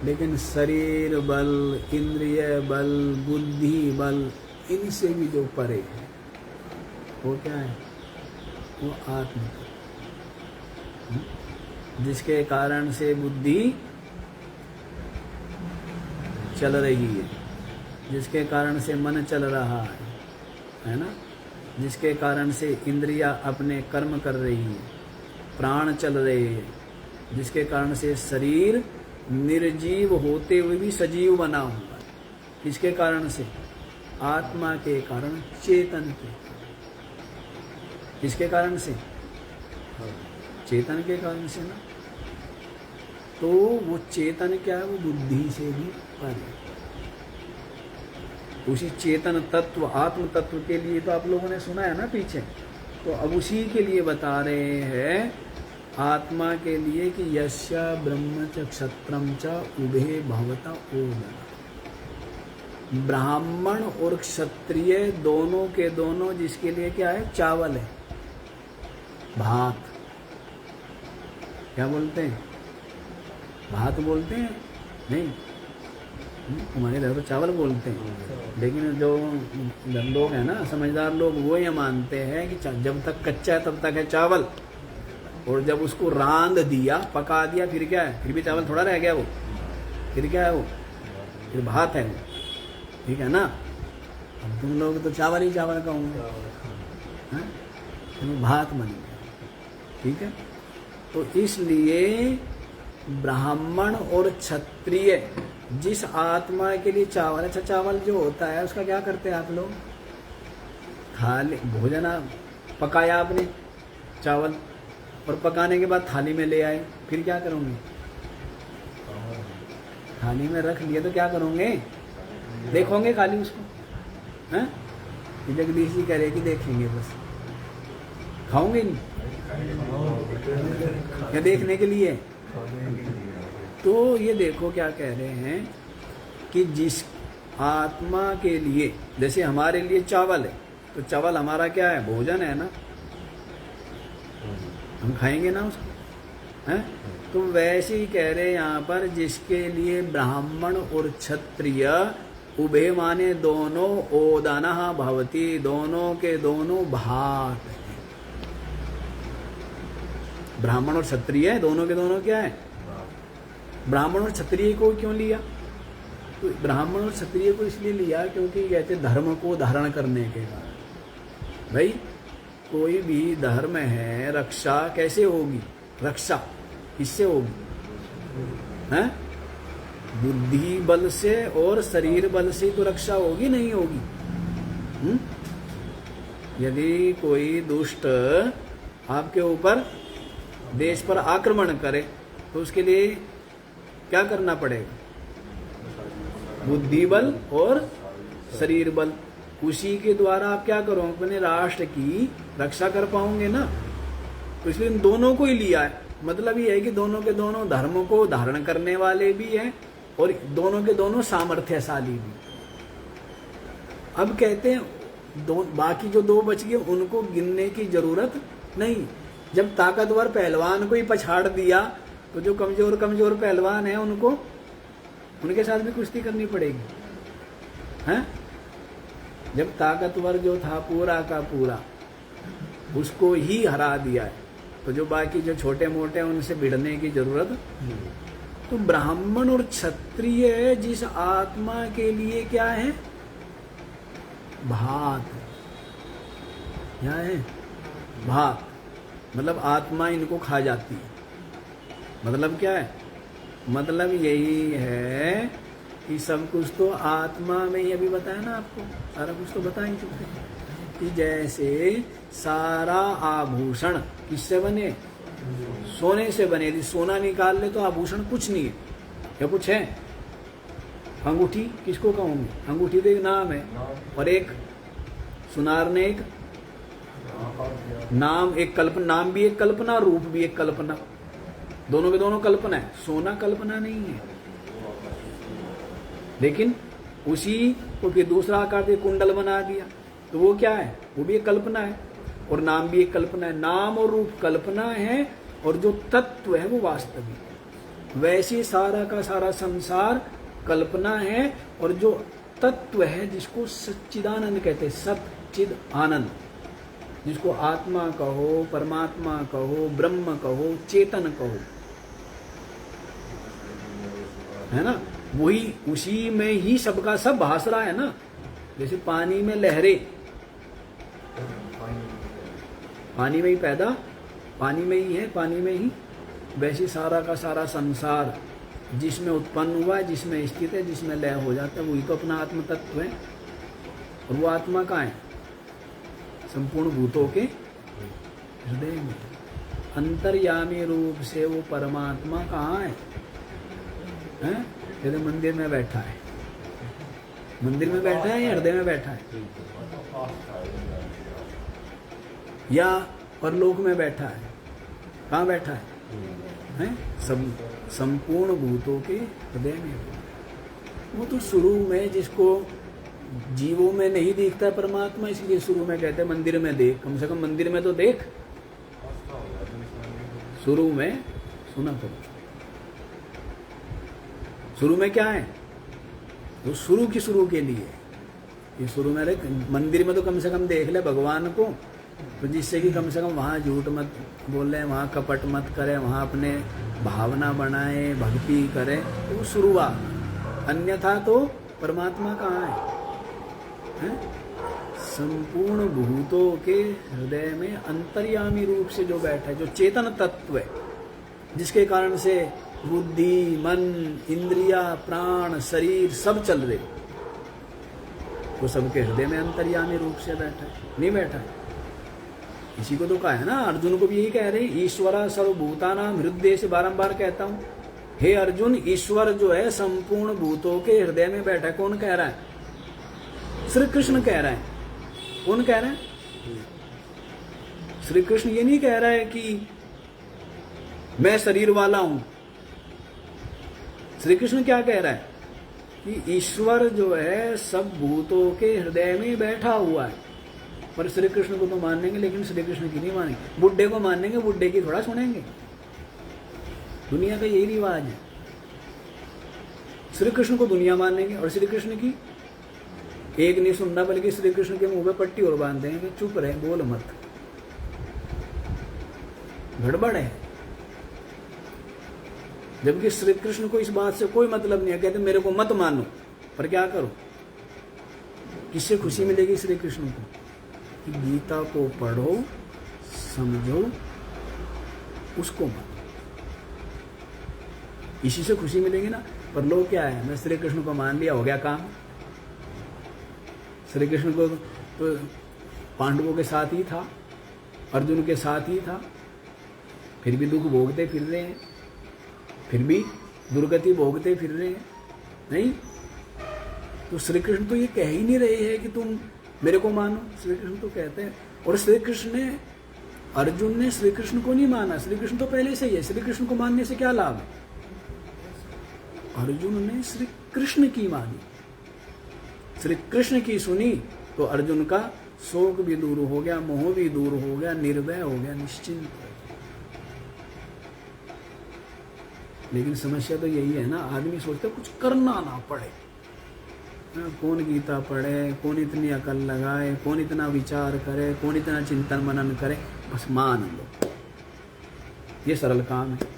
लेकिन शरीर बल, इंद्रिय बल, बुद्धि बल, इनसे भी जो परे है वो क्या है? वो आत्मा, जिसके कारण से बुद्धि चल रही है, जिसके कारण से मन चल रहा है ना, जिसके कारण से इंद्रियां अपने कर्म कर रही है, प्राण चल रहे हैं, जिसके कारण से शरीर निर्जीव होते हुए भी सजीव बना हुआ है। किसके कारण से? आत्मा के कारण, चेतन के। किसके कारण से? चेतन के कारण से ना। तो वो चेतन क्या है? वो बुद्धि से भी परे। उसी चेतन तत्व, आत्म तत्व के लिए तो आप लोगों ने सुना है ना पीछे, तो अब उसी के लिए बता रहे हैं आत्मा के लिए कि यस्य ब्रह्म च क्षत्रम च उभे भवता ओदन। ब्राह्मण और क्षत्रिय दोनों के दोनों जिसके लिए क्या है? चावल है, भात। क्या बोलते हैं? भात बोलते हैं? नहीं, हमारे इधर तो चावल बोलते हैं, लेकिन जो लोग हैं ना, समझदार लोग, वो ये मानते हैं कि जब तक कच्चा है तब तक है चावल, और जब उसको रांध दिया, पका दिया, फिर क्या है? फिर भी चावल थोड़ा रह गया वो, फिर क्या है वो? फिर भात है वो। ठीक है ना? अब तुम लोग तो चावल ही चावल कहोगे, तो भात बन गया। ठीक है? तो इसलिए ब्राह्मण और क्षत्रिय जिस आत्मा के लिए चावल, अच्छा चावल जो होता है उसका क्या करते हैं आप लोग? थाली भोजन पकाया आपने चावल, और पकाने के बाद थाली में ले आए, फिर क्या करोगे? थाली में रख लिया तो क्या करोगे? देखोगे खाली उसको, हैं? जगदीश जी कह रहे कि देखेंगे बस, खाओगे नहीं? या देखने के लिए? तो ये देखो क्या कह रहे हैं कि जिस आत्मा के लिए, जैसे हमारे लिए चावल है, तो चावल हमारा क्या है? भोजन है ना, हम खाएंगे ना उसको, हैं? तो वैसे ही कह रहे हैं यहाँ पर, जिसके लिए ब्राह्मण और क्षत्रिय उभे माने दोनों, ओदनः भवति, दोनों के दोनों भात है। ब्राह्मण और क्षत्रिय दोनों के दोनों क्या है? ब्राह्मण और क्षत्रिय को क्यों लिया? तो ब्राह्मण और क्षत्रिय को इसलिए लिया क्योंकि कहते धर्म को धारण करने के कारण। भाई कोई भी धर्म है, रक्षा कैसे होगी? रक्षा किससे होगी? हैं? बुद्धि बल से और शरीर बल से तो रक्षा होगी, नहीं होगी? यदि कोई दुष्ट आपके ऊपर, देश पर आक्रमण करे, तो उसके लिए क्या करना पड़ेगा? बुद्धि बल और शरीर बल। उसी के द्वारा आप क्या करो? अपने राष्ट्र की रक्षा कर पाओगे ना। तो इसलिए इन दोनों को ही लिया है। मतलब ये है कि दोनों के दोनों धर्म को धारण करने वाले भी हैं और दोनों के दोनों सामर्थ्यशाली भी। अब कहते हैं बाकी जो दो बच गए उनको गिनने की जरूरत नहीं। जब ताकतवर पहलवान को ही पछाड़ दिया तो जो कमजोर कमजोर पहलवान है उनको उनके साथ भी कुश्ती करनी पड़ेगी, हैं? जब ताकतवर जो था पूरा का पूरा उसको ही हरा दिया है तो जो बाकी जो छोटे मोटे हैं उनसे भिड़ने की जरूरत नहीं। तो ब्राह्मण और क्षत्रिय जिस आत्मा के लिए क्या है? भात। क्या है? भात। मतलब आत्मा इनको खा जाती है। मतलब क्या है? मतलब यही है कि सब कुछ तो आत्मा में ही अभी बताया ना आपको, सारा कुछ तो बता ही चुके हैं कि जैसे सारा आभूषण किससे बने? सोने से बने। यदि सोना निकाल ले तो आभूषण कुछ नहीं है। क्या कुछ है? अंगूठी किसको कहूंगे? अंगूठी तो एक नाम है और एक सुनार ने एक नाम, एक कल्पना, नाम भी एक कल्पना, रूप भी एक कल्पना, दोनों के दोनों कल्पना है। सोना कल्पना नहीं है, लेकिन उसी को फिर दूसरा आकार दे कुंडल बना दिया तो वो क्या है? वो भी एक कल्पना है और नाम भी एक कल्पना है। नाम और रूप कल्पना है और जो तत्व है वो वास्तविक। वैसे सारा का सारा संसार कल्पना है और जो तत्व है जिसको सच्चिदानंद कहते हैं, सच्चिद आनंद, जिसको आत्मा कहो, परमात्मा कहो, ब्रह्म कहो, चेतन कहो, है ना? वही उसी में ही सबका सब भास रहा है ना। जैसे पानी में लहरें, पानी में ही पैदा, पानी में ही है, पानी में ही, वैसे सारा का सारा संसार जिसमें उत्पन्न हुआ है, जिसमें स्थित है, जिसमें लय हो जाता है, वही तो अपना आत्म तत्व है। और वो आत्मा कहाँ है? संपूर्ण भूतों के हृदय में। अंतर्यामी रूप से वो परमात्मा कहाँ है? हैं? जैसे मंदिर में बैठा है, मंदिर में बैठा है या हृदय में बैठा है? या परलोक में बैठा है? कहाँ बैठा है? हैं? सब संपूर्ण भूतों के हृदय में। वो तो शुरू में जिसको जीवों में नहीं दिखता है परमात्मा, इसलिए शुरू में कहते हैं मंदिर में देख, कम से कम मंदिर में तो देख। शुरू में सुना तो शुरू में क्या है? वो शुरू की शुरू के लिए ये शुरू में रहे। मंदिर में तो कम से कम देख ले भगवान को, तो जिससे कि कम से कम वहाँ झूठ मत बोले, वहाँ कपट मत करे, वहाँ अपने भावना बनाए, भक्ति करे, तो वो शुरुआत। अन्यथा तो परमात्मा कहाँ है? संपूर्ण भूतों के हृदय में अंतर्यामी रूप से जो बैठा है, जो चेतन तत्व है, जिसके कारण से बुद्धि, मन, इंद्रिया, प्राण, शरीर सब चल रहे, वो सबके हृदय में अंतर्यामी रूप से बैठा है। नहीं बैठा है? इसी को तो कहा है ना, अर्जुन को भी यही कह रहे, ईश्वरा सर्वभूतानां हृदय से बारंबार कहता हूं, हे अर्जुन, ईश्वर जो है संपूर्ण भूतों के हृदय में बैठा है। कौन कह रहा है? श्री कृष्ण कह रहा है। कौन कह रहा है? श्री कृष्ण ये नहीं कह रहा है कि मैं शरीर वाला हूं। श्री कृष्ण क्या कह रहा है? कि ईश्वर जो है सब भूतों के हृदय में बैठा हुआ है। पर श्री कृष्ण को तो मानेंगे, लेकिन श्री कृष्ण की नहीं मानेंगे। बुड्ढे को मानेंगे, बुड्ढे की थोड़ा सुनेंगे। दुनिया का यही रिवाज है। श्री कृष्ण को दुनिया मानेंगे और श्री कृष्ण की एक नहीं सुनना, बल्कि श्री कृष्ण के मुंह पे पट्टी और बांध देंगे, चुप रहे, बोल मत, गड़बड़ है। जबकि श्री कृष्ण को इस बात से कोई मतलब नहीं है, कहते मेरे को मत मानो, पर क्या करो? किससे खुशी मिलेगी श्री कृष्ण को? कि गीता को पढ़ो, समझो, उसको मानो, इसी से खुशी मिलेगी ना। पर लोग क्या है, मैं श्री कृष्ण को मान लिया, हो गया काम। श्री कृष्ण को तो पांडवों के साथ ही था, अर्जुन के साथ ही था, फिर भी दुख भोगते फिर रहे हैं, फिर भी दुर्गति भोगते फिर रहे हैं। नहीं, तो श्री कृष्ण तो ये कह ही नहीं रहे हैं कि तुम मेरे को मानो। श्री कृष्ण तो कहते हैं, और श्री कृष्ण ने अर्जुन ने श्री कृष्ण को नहीं माना, श्री कृष्ण तो पहले से ही है, श्री कृष्ण को मानने से क्या लाभ है? अर्जुन ने श्री कृष्ण की मानी, श्री कृष्ण की सुनी, तो अर्जुन का शोक भी दूर हो गया, मोह भी दूर हो गया, निर्भय हो गया, निश्चिंत हो गया। लेकिन समस्या तो यही है ना, आदमी सोचता कुछ करना ना पड़े, कौन गीता पढ़े, कौन इतनी अकल लगाए, कौन इतना विचार करे, कौन इतना चिंतन मनन करे, बस मान लो, ये सरल काम है।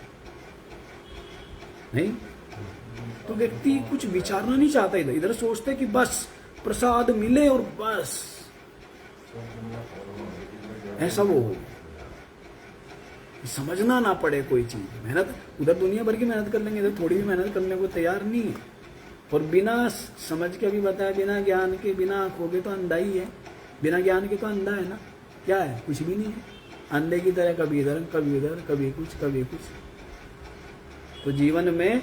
नहीं तो व्यक्ति कुछ विचारना नहीं चाहता, इधर इधर सोचते कि बस प्रसाद मिले और बस ऐसा वो हो, समझना ना पड़े कोई चीज। मेहनत उधर दुनिया भर की मेहनत कर लेंगे, इधर थोड़ी भी मेहनत करने को तैयार नहीं है। और बिना समझ के भी बताया, बिना ज्ञान के, बिना आंखों के तो अंधा ही है, बिना ज्ञान के तो अंधा है ना, क्या है? कुछ भी नहीं है, अंधे की तरह कभी इधर कभी उधर, कभी कुछ कभी कुछ। तो जीवन में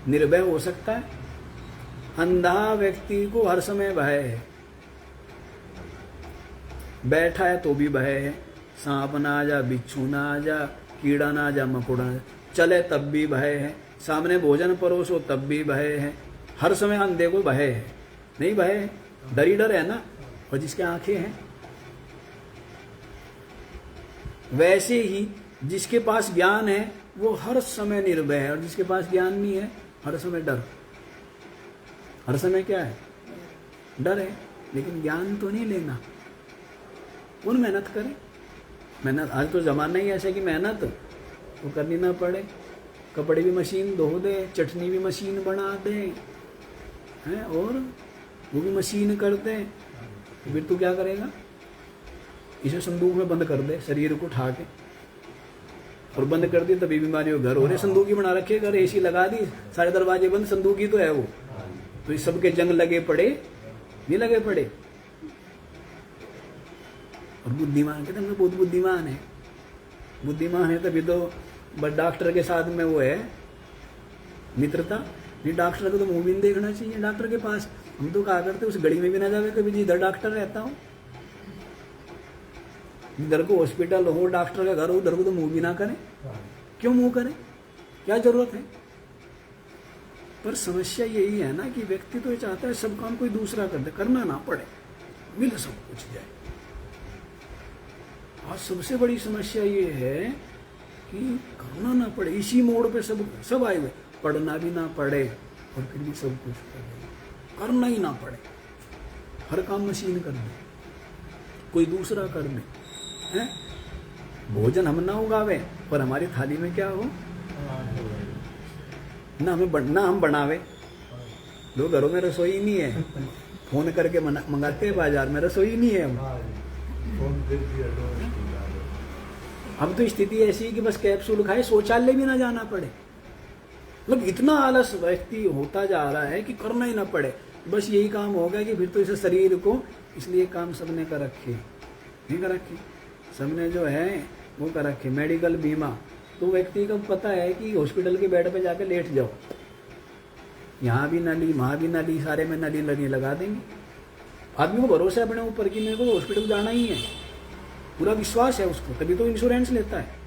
निर्भय हो सकता है। अंधा व्यक्ति को हर समय भय है, बैठा है तो भी भय है, सांप ना आ जा, बिच्छू ना आ जा, कीड़ा ना आ जा, मकोड़ा ना, चले तब भी भय है, सामने भोजन परोसो तब भी भय है, हर समय अंधे को भय है, नहीं भय है, डर ही डर है ना। और जिसके आंखें हैं, वैसे ही जिसके पास ज्ञान है वो हर समय निर्भय है, और जिसके पास ज्ञान नहीं है हर समय डर। हर समय क्या है? डर है। लेकिन ज्ञान तो नहीं लेना, कौन मेहनत करे? मेहनत आज तो जमाना ही ऐसा है कि मेहनत तो करनी ना पड़े, कपड़े भी मशीन धो दे, चटनी भी मशीन बना दे हैं, और वो भी मशीन कर दे, फिर तू क्या करेगा? इसे संदूक में बंद कर दे, शरीर को उठा के, और बंद कर दी तभी बीमारी हो। घर हो रहे संदूक ही बना रखे, घर एसी लगा दी, सारे दरवाजे बंद, संदूक ही तो है वो। तो इस सबके जंग लगे पड़े, नहीं लगे पड़े। और बुद्धिमान कहते हैं बहुत बुद्धिमान है, बुद्धिमान है तभी तो। बट डॉक्टर के साथ में वो है मित्रता, नहीं डॉक्टर को तो मुंह भी नहीं देखना चाहिए डॉक्टर के पास। हम तो कहा करते उस गली में भी ना जावे कभी, जिधर डॉक्टर रहता हो, इधर को हॉस्पिटल हो, डॉक्टर का घर हो, उधर को तो मुंह भी ना करें। क्यों मुंह करें? क्या जरूरत है? पर समस्या यही है ना कि व्यक्ति तो ये चाहता है सब काम कोई दूसरा कर दे, करना ना पड़े, मिल सब कुछ जाए। आज सबसे बड़ी समस्या ये है कि करना ना पड़े, इसी मोड़ पे सब आए हुए, पढ़ना भी ना पड़े और फिर भी सब कुछ करना ही ना पड़े, हर काम मशीन कर दे, कोई दूसरा कर दे हैं। भोजन हम ना उगावे पर हमारी थाली में क्या हो ना, हम बनावे। लोग घरों में रसोई नहीं है, फोन करके मंगाते हैं, बाजार में रसोई नहीं है। हम तो स्थिति ऐसी है कि बस कैप्सूल खाए, शौचालय भी ना जाना पड़े। मतलब इतना आलस व्यक्ति होता जा रहा है कि करना ही ना पड़े, बस यही काम हो गया कि फिर तो इसे शरीर को, इसलिए काम सबने कर रखे, नहीं कर रखे सबने जो है वो कर रखे। मेडिकल बीमा तो व्यक्ति को पता है कि हॉस्पिटल के बेड पे जाके लेट जाओ, यहाँ भी नली वहाँ भी नली, सारे में नली नली लगा देंगे। आदमी को भरोसा है अपने ऊपर कि मेरे को हॉस्पिटल जाना ही है, पूरा विश्वास है उसको, तभी तो इंश्योरेंस लेता है।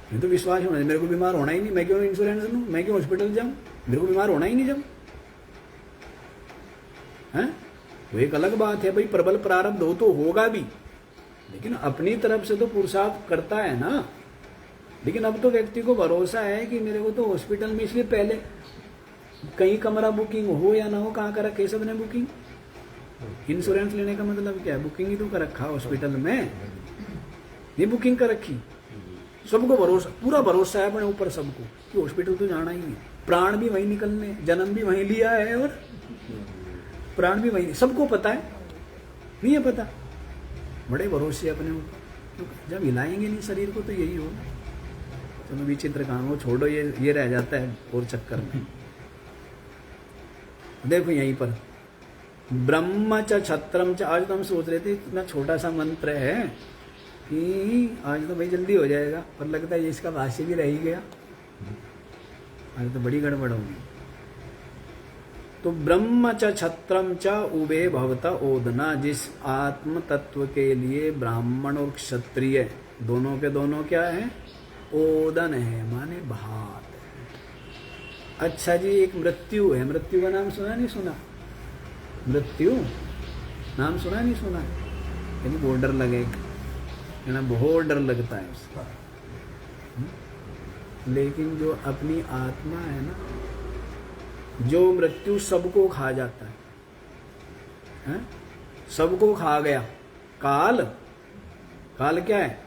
ये तो विश्वास होना, मेरे को बीमार होना ही नहीं, मैं क्यों इंश्योरेंस लूँ, मैं क्यों हॉस्पिटल जाऊँ, मेरे को बीमार होना ही नहीं जब है। तो एक अलग बात है भाई, प्रबल प्रारब्ध हो तो होगा भी, लेकिन अपनी तरफ से तो पुरुषार्थ करता है ना। लेकिन अब तो व्यक्ति को भरोसा है कि मेरे को तो हॉस्पिटल में, इसलिए पहले कहीं कमरा बुकिंग हो या ना हो, कहाँ कर रखे सबने बुकिंग। इंश्योरेंस लेने का मतलब क्या है? बुकिंग ही तो कर रखा हॉस्पिटल में, ये बुकिंग कर रखी। सबको भरोसा, पूरा भरोसा है अपने ऊपर सबको कि हॉस्पिटल तो जाना ही है। प्राण भी वहीं निकलने, जन्म भी वहीं लिया है और प्राण भी वहीं, सबको पता है, नहीं है पता, बड़े भरोसे अपने ऊपर। जब हिलाएंगे नहीं शरीर को तो यही होगा। चलो विचित्र काम हो, छोड़ो, ये रह जाता है और चक्कर में। देखो यहीं पर ब्रह्म च छत्रम च, आज तो हम सोच रहे थे इतना छोटा सा मंत्र है कि आज तो भाई जल्दी हो जाएगा, पर लगता है ये इसका भाष्य भी रह ही गया, आज तो बड़ी गड़बड़ होगी। तो ब्रह्म च छत्रम च उभे भवता ओदना, जिस आत्म तत्व के लिए ब्राह्मण और क्षत्रिय दोनों के दोनों क्या है, ओदन है, माने भात। अच्छा जी, एक मृत्यु है, मृत्यु का नाम सुना नहीं सुना? मृत्यु नाम सुना नहीं सुना? यानी बहुत डर लगेगा ना, बहुत डर लगता है उसका। लेकिन जो अपनी आत्मा है ना, जो मृत्यु सबको खा जाता है? सबको खा गया। काल, काल क्या है?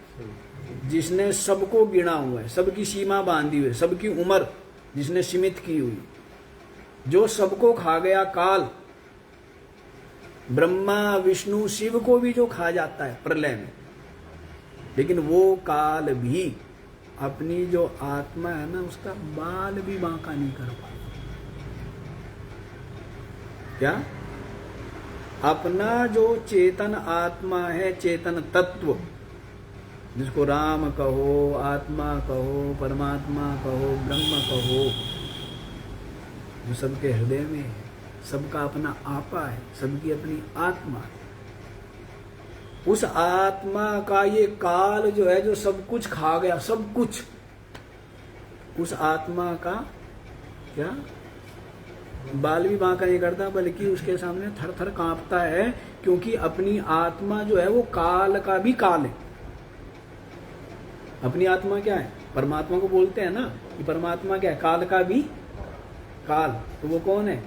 जिसने सबको गिना हुआ है, सबकी सीमा बांधी हुई है, सबकी उम्र जिसने सीमित की हुई, जो सबको खा गया काल, ब्रह्मा विष्णु शिव को भी जो खा जाता है प्रलय में, लेकिन वो काल भी अपनी जो आत्मा है ना, उसका बाल भी बांका नहीं कर पाता। क्या? अपना जो चेतन आत्मा है, चेतन तत्व, जिसको राम कहो, आत्मा कहो, परमात्मा कहो, ब्रह्म कहो, जो सबके हृदय में है, सबका अपना आपा है, सबकी अपनी आत्मा है, उस आत्मा का ये काल जो है, जो सब कुछ खा गया, सब कुछ, उस आत्मा का क्या बाल भी बांका नहीं करता, बल्कि उसके सामने थर थर कांपता है, क्योंकि अपनी आत्मा जो है वो काल का भी काल है। अपनी आत्मा क्या है? परमात्मा को बोलते हैं ना कि परमात्मा क्या है? काल का भी काल। तो वो कौन है?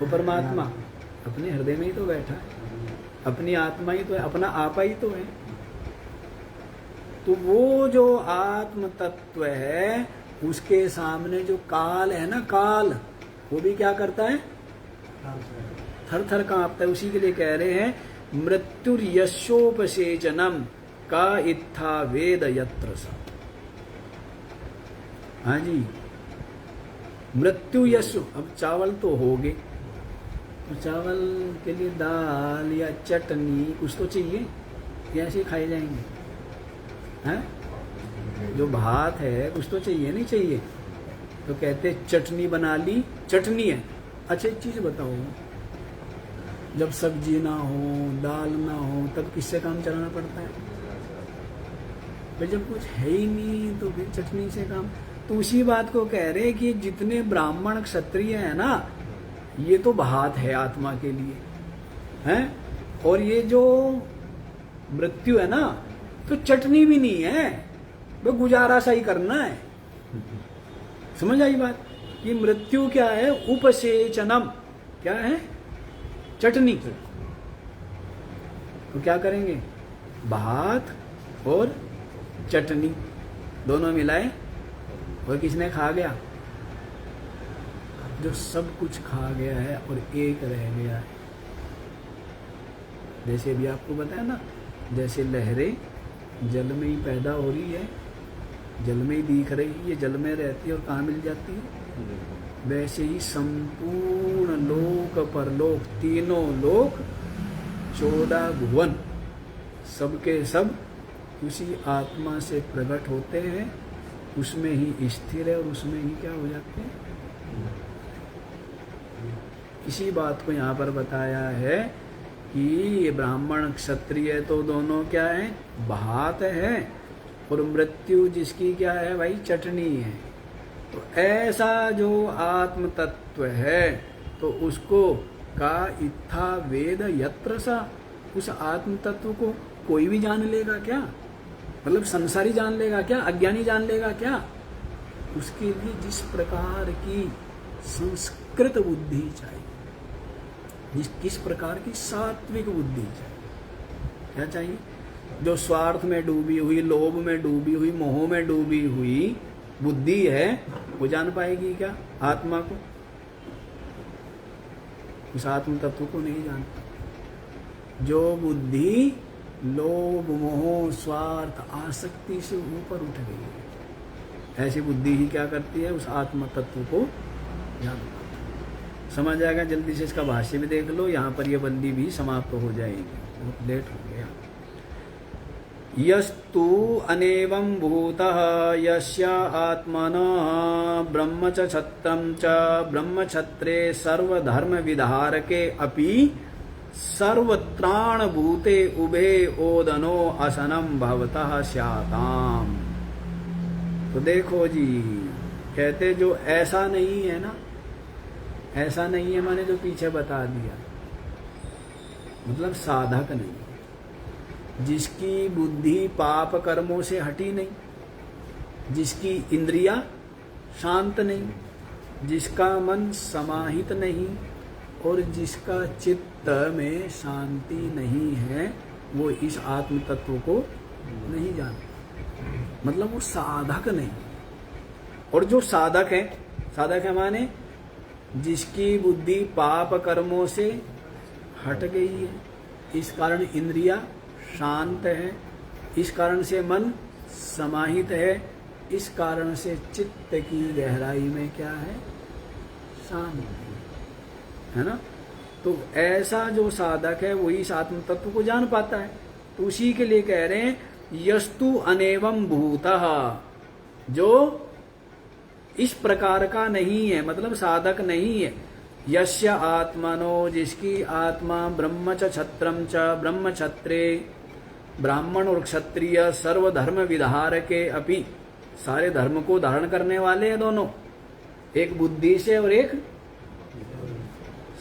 वो परमात्मा अपने हृदय में ही तो बैठा है, अपनी आत्मा ही तो है, अपना आपा ही तो है। तो वो जो आत्म तत्व है, उसके सामने जो काल है ना, काल, वो भी क्या करता है? थर थर कांपता है। उसी के लिए कह रहे हैं मृत्यु यशोपसेचनम का इत्था वेद यत्र सा। हाँ जी, मृत्यु यश। अब चावल तो हो गए, तो चावल के लिए दाल या चटनी कुछ तो चाहिए, या ऐसे खाए जाएंगे? हैं? जो भात है कुछ तो चाहिए, नहीं चाहिए? तो कहते चटनी बना ली, चटनी है। अच्छा एक चीज बताओ, जब सब्जी ना हो, दाल ना हो, तब किससे काम चलाना पड़ता है? फिर जब कुछ है ही नहीं तो फिर चटनी से काम। तो उसी बात को कह रहे कि जितने ब्राह्मण क्षत्रिय है ना, ये तो भात है आत्मा के लिए, हैं? और ये जो मृत्यु है ना, तो चटनी भी नहीं है, वो गुजारा सा ही करना है। समझ आई बात? ये मृत्यु क्या है? उपसेचनम। क्या है? चटनी। तो क्या करेंगे? भात और चटनी दोनों मिलाए, और किसने खा गया? जो सब कुछ खा गया है और एक रह गया है। जैसे अभी आपको बताया ना, जैसे लहरें जल में ही पैदा हो रही है, जल में ही दिख रही है, जल में रहती है और कहाँ मिल जाती है, वैसे ही संपूर्ण लोक परलोक, तीनों लोक, 14 भुवन, सबके सब उसी आत्मा से प्रकट होते हैं, उसमें ही स्थिर है और उसमें ही क्या हो जाते हैं। इसी बात को यहाँ पर बताया है कि ये ब्राह्मण क्षत्रिय तो दोनों क्या है? भात है, और मृत्यु जिसकी क्या है भाई? चटनी है। तो ऐसा जो आत्म तत्व है, तो उसको का इत्था वेद यत्र सा, उस आत्म तत्व को कोई भी जान लेगा क्या? मतलब संसारी जान लेगा क्या? अज्ञानी जान लेगा क्या? उसके लिए जिस प्रकार की संस्कृत बुद्धि चाहिए, किस प्रकार की सात्विक बुद्धि चाहिए। क्या चाहिए? जो स्वार्थ में डूबी हुई, लोभ में डूबी हुई, मोह में डूबी हुई बुद्धि है, वो जान पाएगी क्या आत्मा को? उस आत्म तत्व को नहीं जानता। जो बुद्धि लोभ मोह स्वार्थ आसक्ति से ऊपर उठ गई है, ऐसी बुद्धि ही क्या करती है? उस आत्म तत्व को जानती। समझ आएगा? जल्दी से इसका भाष्य भी देख लो, यहाँ पर यह बंदी भी समाप्त हो जाएगी, बहुत लेट हो गया। यस्तु अनेवं भूतः यस्य आत्मनः ब्रह्मचक्षत्रं च ब्रह्मक्षत्रे सर्वधर्मविधारके अपि सर्वत्राणभूते उभे ओदनो असनं भवतः स्याताम्। तो देखो जी, कहते जो ऐसा नहीं है ना, ऐसा नहीं है मैंने जो पीछे बता दिया, मतलब साधक नहीं, जिसकी बुद्धि पाप कर्मों से हटी नहीं, जिसकी इंद्रियां शांत नहीं, जिसका मन समाहित नहीं और जिसका चित्त में शांति नहीं है, वो इस आत्म तत्व को नहीं जानता, मतलब वो साधक नहीं। और जो साधक है माने जिसकी बुद्धि पाप कर्मों से हट गई है, इस कारण इंद्रियां शांत है, इस कारण से मन समाहित है, इस कारण से चित्त की गहराई में क्या है, शांति है ना। तो ऐसा जो साधक है वही इस आत्म तत्व को जान पाता है। तो उसी के लिए कह रहे हैं यस्तु अनेवं भूतः, जो इस प्रकार का नहीं है, मतलब साधक नहीं है। यस्य आत्मनो, जिसकी आत्मा ब्रह्मचक्षत्रं च ब्रह्मक्षत्रे, ब्राह्मण और क्षत्रिय सर्वधर्म विधारके अपि, सारे धर्म को धारण करने वाले हैं दोनों, एक बुद्धि से और एक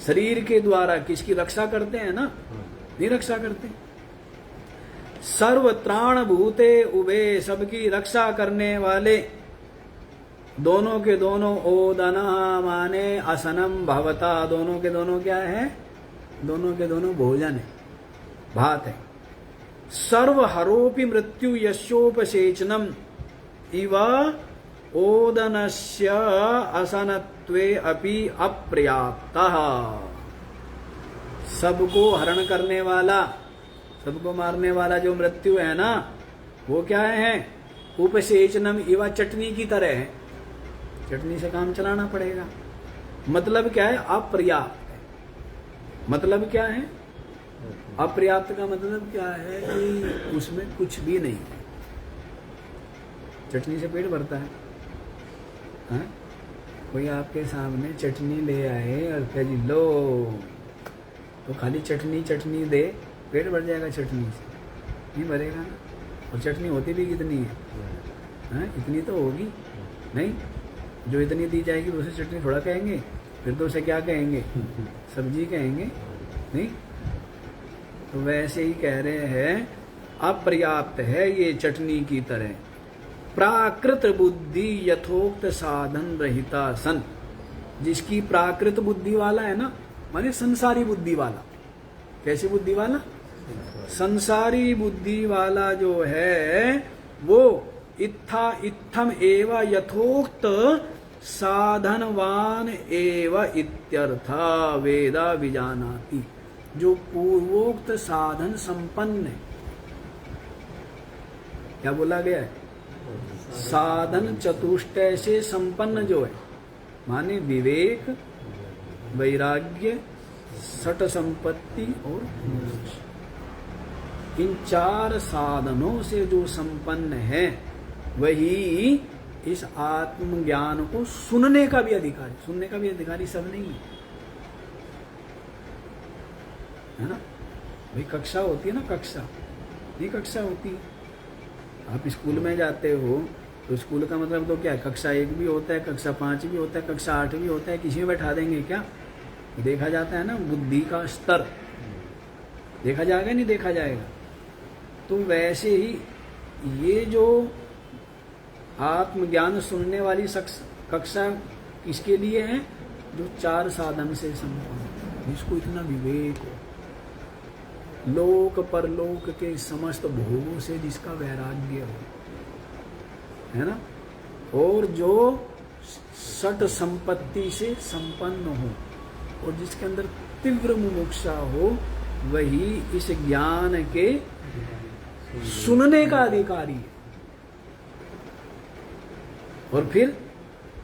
शरीर के द्वारा। किसकी रक्षा करते हैं ना, नहीं रक्षा करते। सर्वत्राण भूते उभे, सबकी रक्षा करने वाले, दोनों के दोनों ओदना माने असनम भवता, दोनों के दोनों क्या है, दोनों के दोनों भोजन है, भात है। सर्वहरोपि मृत्यु यशोपसेचनम इव ओदनस्य असनत्वे अपि अपर्याप्तः। सबको हरण करने वाला, सबको मारने वाला जो मृत्यु है ना, वो क्या है, उपसेचनम इव, चटनी की तरह है, चटनी से काम चलाना पड़ेगा। मतलब क्या है, अपर्याप्त है। मतलब क्या है, अपर्याप्त का मतलब क्या है कि उसमें कुछ भी नहीं है। चटनी से पेट भरता है, हाँ? कोई आपके सामने चटनी ले आए और कह जी लो, तो खाली चटनी दे, पेट भर जाएगा चटनी से, नहीं भरेगा ना। और चटनी होती भी कितनी है, हाँ? इतनी तो होगी नहीं, जो इतनी दी जाएगी उसे चटनी थोड़ा कहेंगे, फिर तो उसे क्या कहेंगे, सब्जी कहेंगे, नहीं। तो वैसे ही कह रहे हैं अपर्याप्त है ये चटनी की तरह। प्राकृत बुद्धि यथोक्त साधन रहिता सन, जिसकी प्राकृत बुद्धि वाला है ना, माने संसारी बुद्धि वाला। कैसी बुद्धि वाला, संसारी बुद्धि वाला जो है वो इत्था इत्थम एव यथोक्त साधनवान एव इत्यर्था वेदा विजानाति, जो पूर्वोक्त साधन संपन्न है। क्या बोला गया है, साधन चतुष्टय से संपन्न जो है, माने विवेक, वैराग्य, सठ संपत्ति और मोक्ष, इन चार साधनों से जो संपन्न है वही इस आत्मज्ञान को सुनने का भी अधिकारी। सुनने का भी अधिकारी सब नहीं है ना। भाई कक्षा होती है ना, कक्षा, ये कक्षा होती है। आप स्कूल में जाते हो तो स्कूल का मतलब तो क्या है, कक्षा 1 भी होता है, कक्षा 5 भी होता है, कक्षा 8 भी होता है, किसी में बैठा देंगे क्या, देखा जाता है ना बुद्धि का स्तर, देखा जाएगा नहीं देखा जाएगा। तो वैसे ही ये जो आत्मज्ञान सुनने वाली कक्षा किसके लिए है, जो चार साधन से संपन्न, जिसको इतना विवेक हो, लोक परलोक के समस्त भोगों से जिसका वैराग्य हो, है ना, और जो सठ संपत्ति से संपन्न हो और जिसके अंदर तीव्र मुमुक्षा हो, वही इस ज्ञान के सुनने का अधिकारी है। और फिर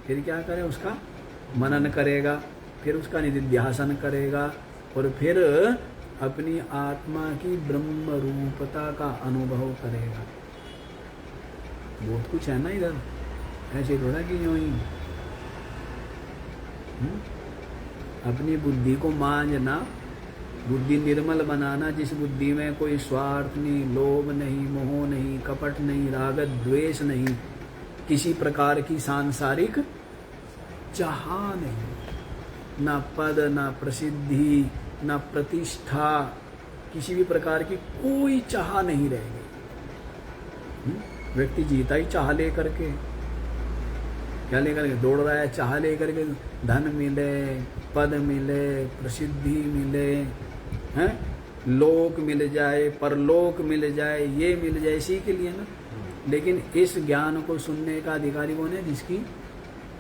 क्या करे, उसका मनन करेगा, फिर उसका निधिध्यासन करेगा, और फिर अपनी आत्मा की ब्रह्म रूपता का अनुभव करेगा। बहुत कुछ है ना इधर, ऐसे थोड़ा कि यूं ही अपनी बुद्धि को मांझना, बुद्धि निर्मल बनाना, जिस बुद्धि में कोई स्वार्थ नहीं, लोभ नहीं, मोह नहीं, कपट नहीं, राग द्वेष नहीं, किसी प्रकार की सांसारिक चाह नहीं, ना पद, ना प्रसिद्धि, ना प्रतिष्ठा, किसी भी प्रकार की कोई चाह नहीं रहेगी। व्यक्ति जीता ही चाह लेकर के, क्या लेकर के दौड़ रहा है? चाह लेकर के, धन मिले, पद मिले, प्रसिद्धि मिले, हैं, लोक मिल जाए, परलोक मिल जाए, ये मिल जाए, इसी के लिए ना। लेकिन इस ज्ञान को सुनने का अधिकारी कौन है? जिसकी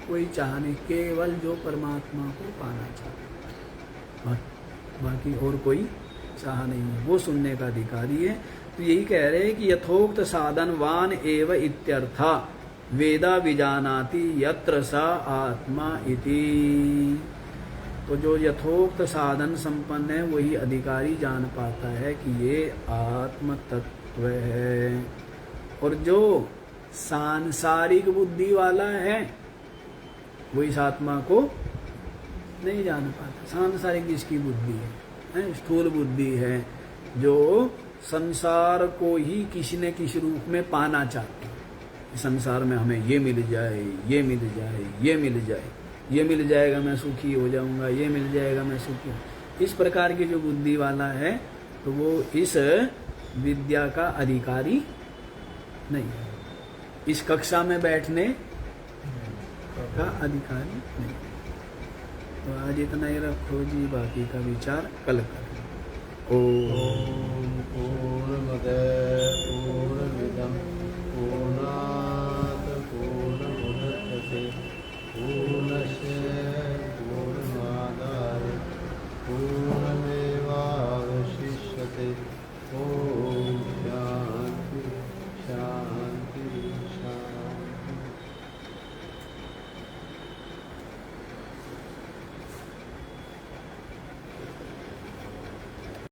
कोई चाह नहीं, केवल जो परमात्मा को पाना चाहता, बाकी और कोई चाह नहीं है, वो सुनने का अधिकारी है। तो यही कह रहे हैं कि यथोक्त साधनवान एव इत्यर्था वेदा विजानाति यत्र सा आत्मा इति। तो जो यथोक्त साधन संपन्न है वही अधिकारी जान पाता है कि ये आत्म तत्व है। और जो सांसारिक बुद्धि वाला है वो इस आत्मा को नहीं जान पाता। सांसारिक जिसकी बुद्धि है, स्थूल बुद्धि है, जो संसार को ही किसी न किसी रूप में पाना चाहती है। संसार में हमें ये मिल जाए, ये मिल जाए, ये मिल जाए, ये मिल जाएगा मैं सुखी हो जाऊंगा, ये मिल जाएगा मैं सुखी हो। इस प्रकार की जो बुद्धि वाला है तो वो इस विद्या का अधिकारी नहीं है, इस कक्षा में बैठने का अधिकारी नहीं। तो आज इतना ही रखो जी, बाकी का विचार कल करें। ओम पूर्णमद पूर्णमिदं पूर्णात्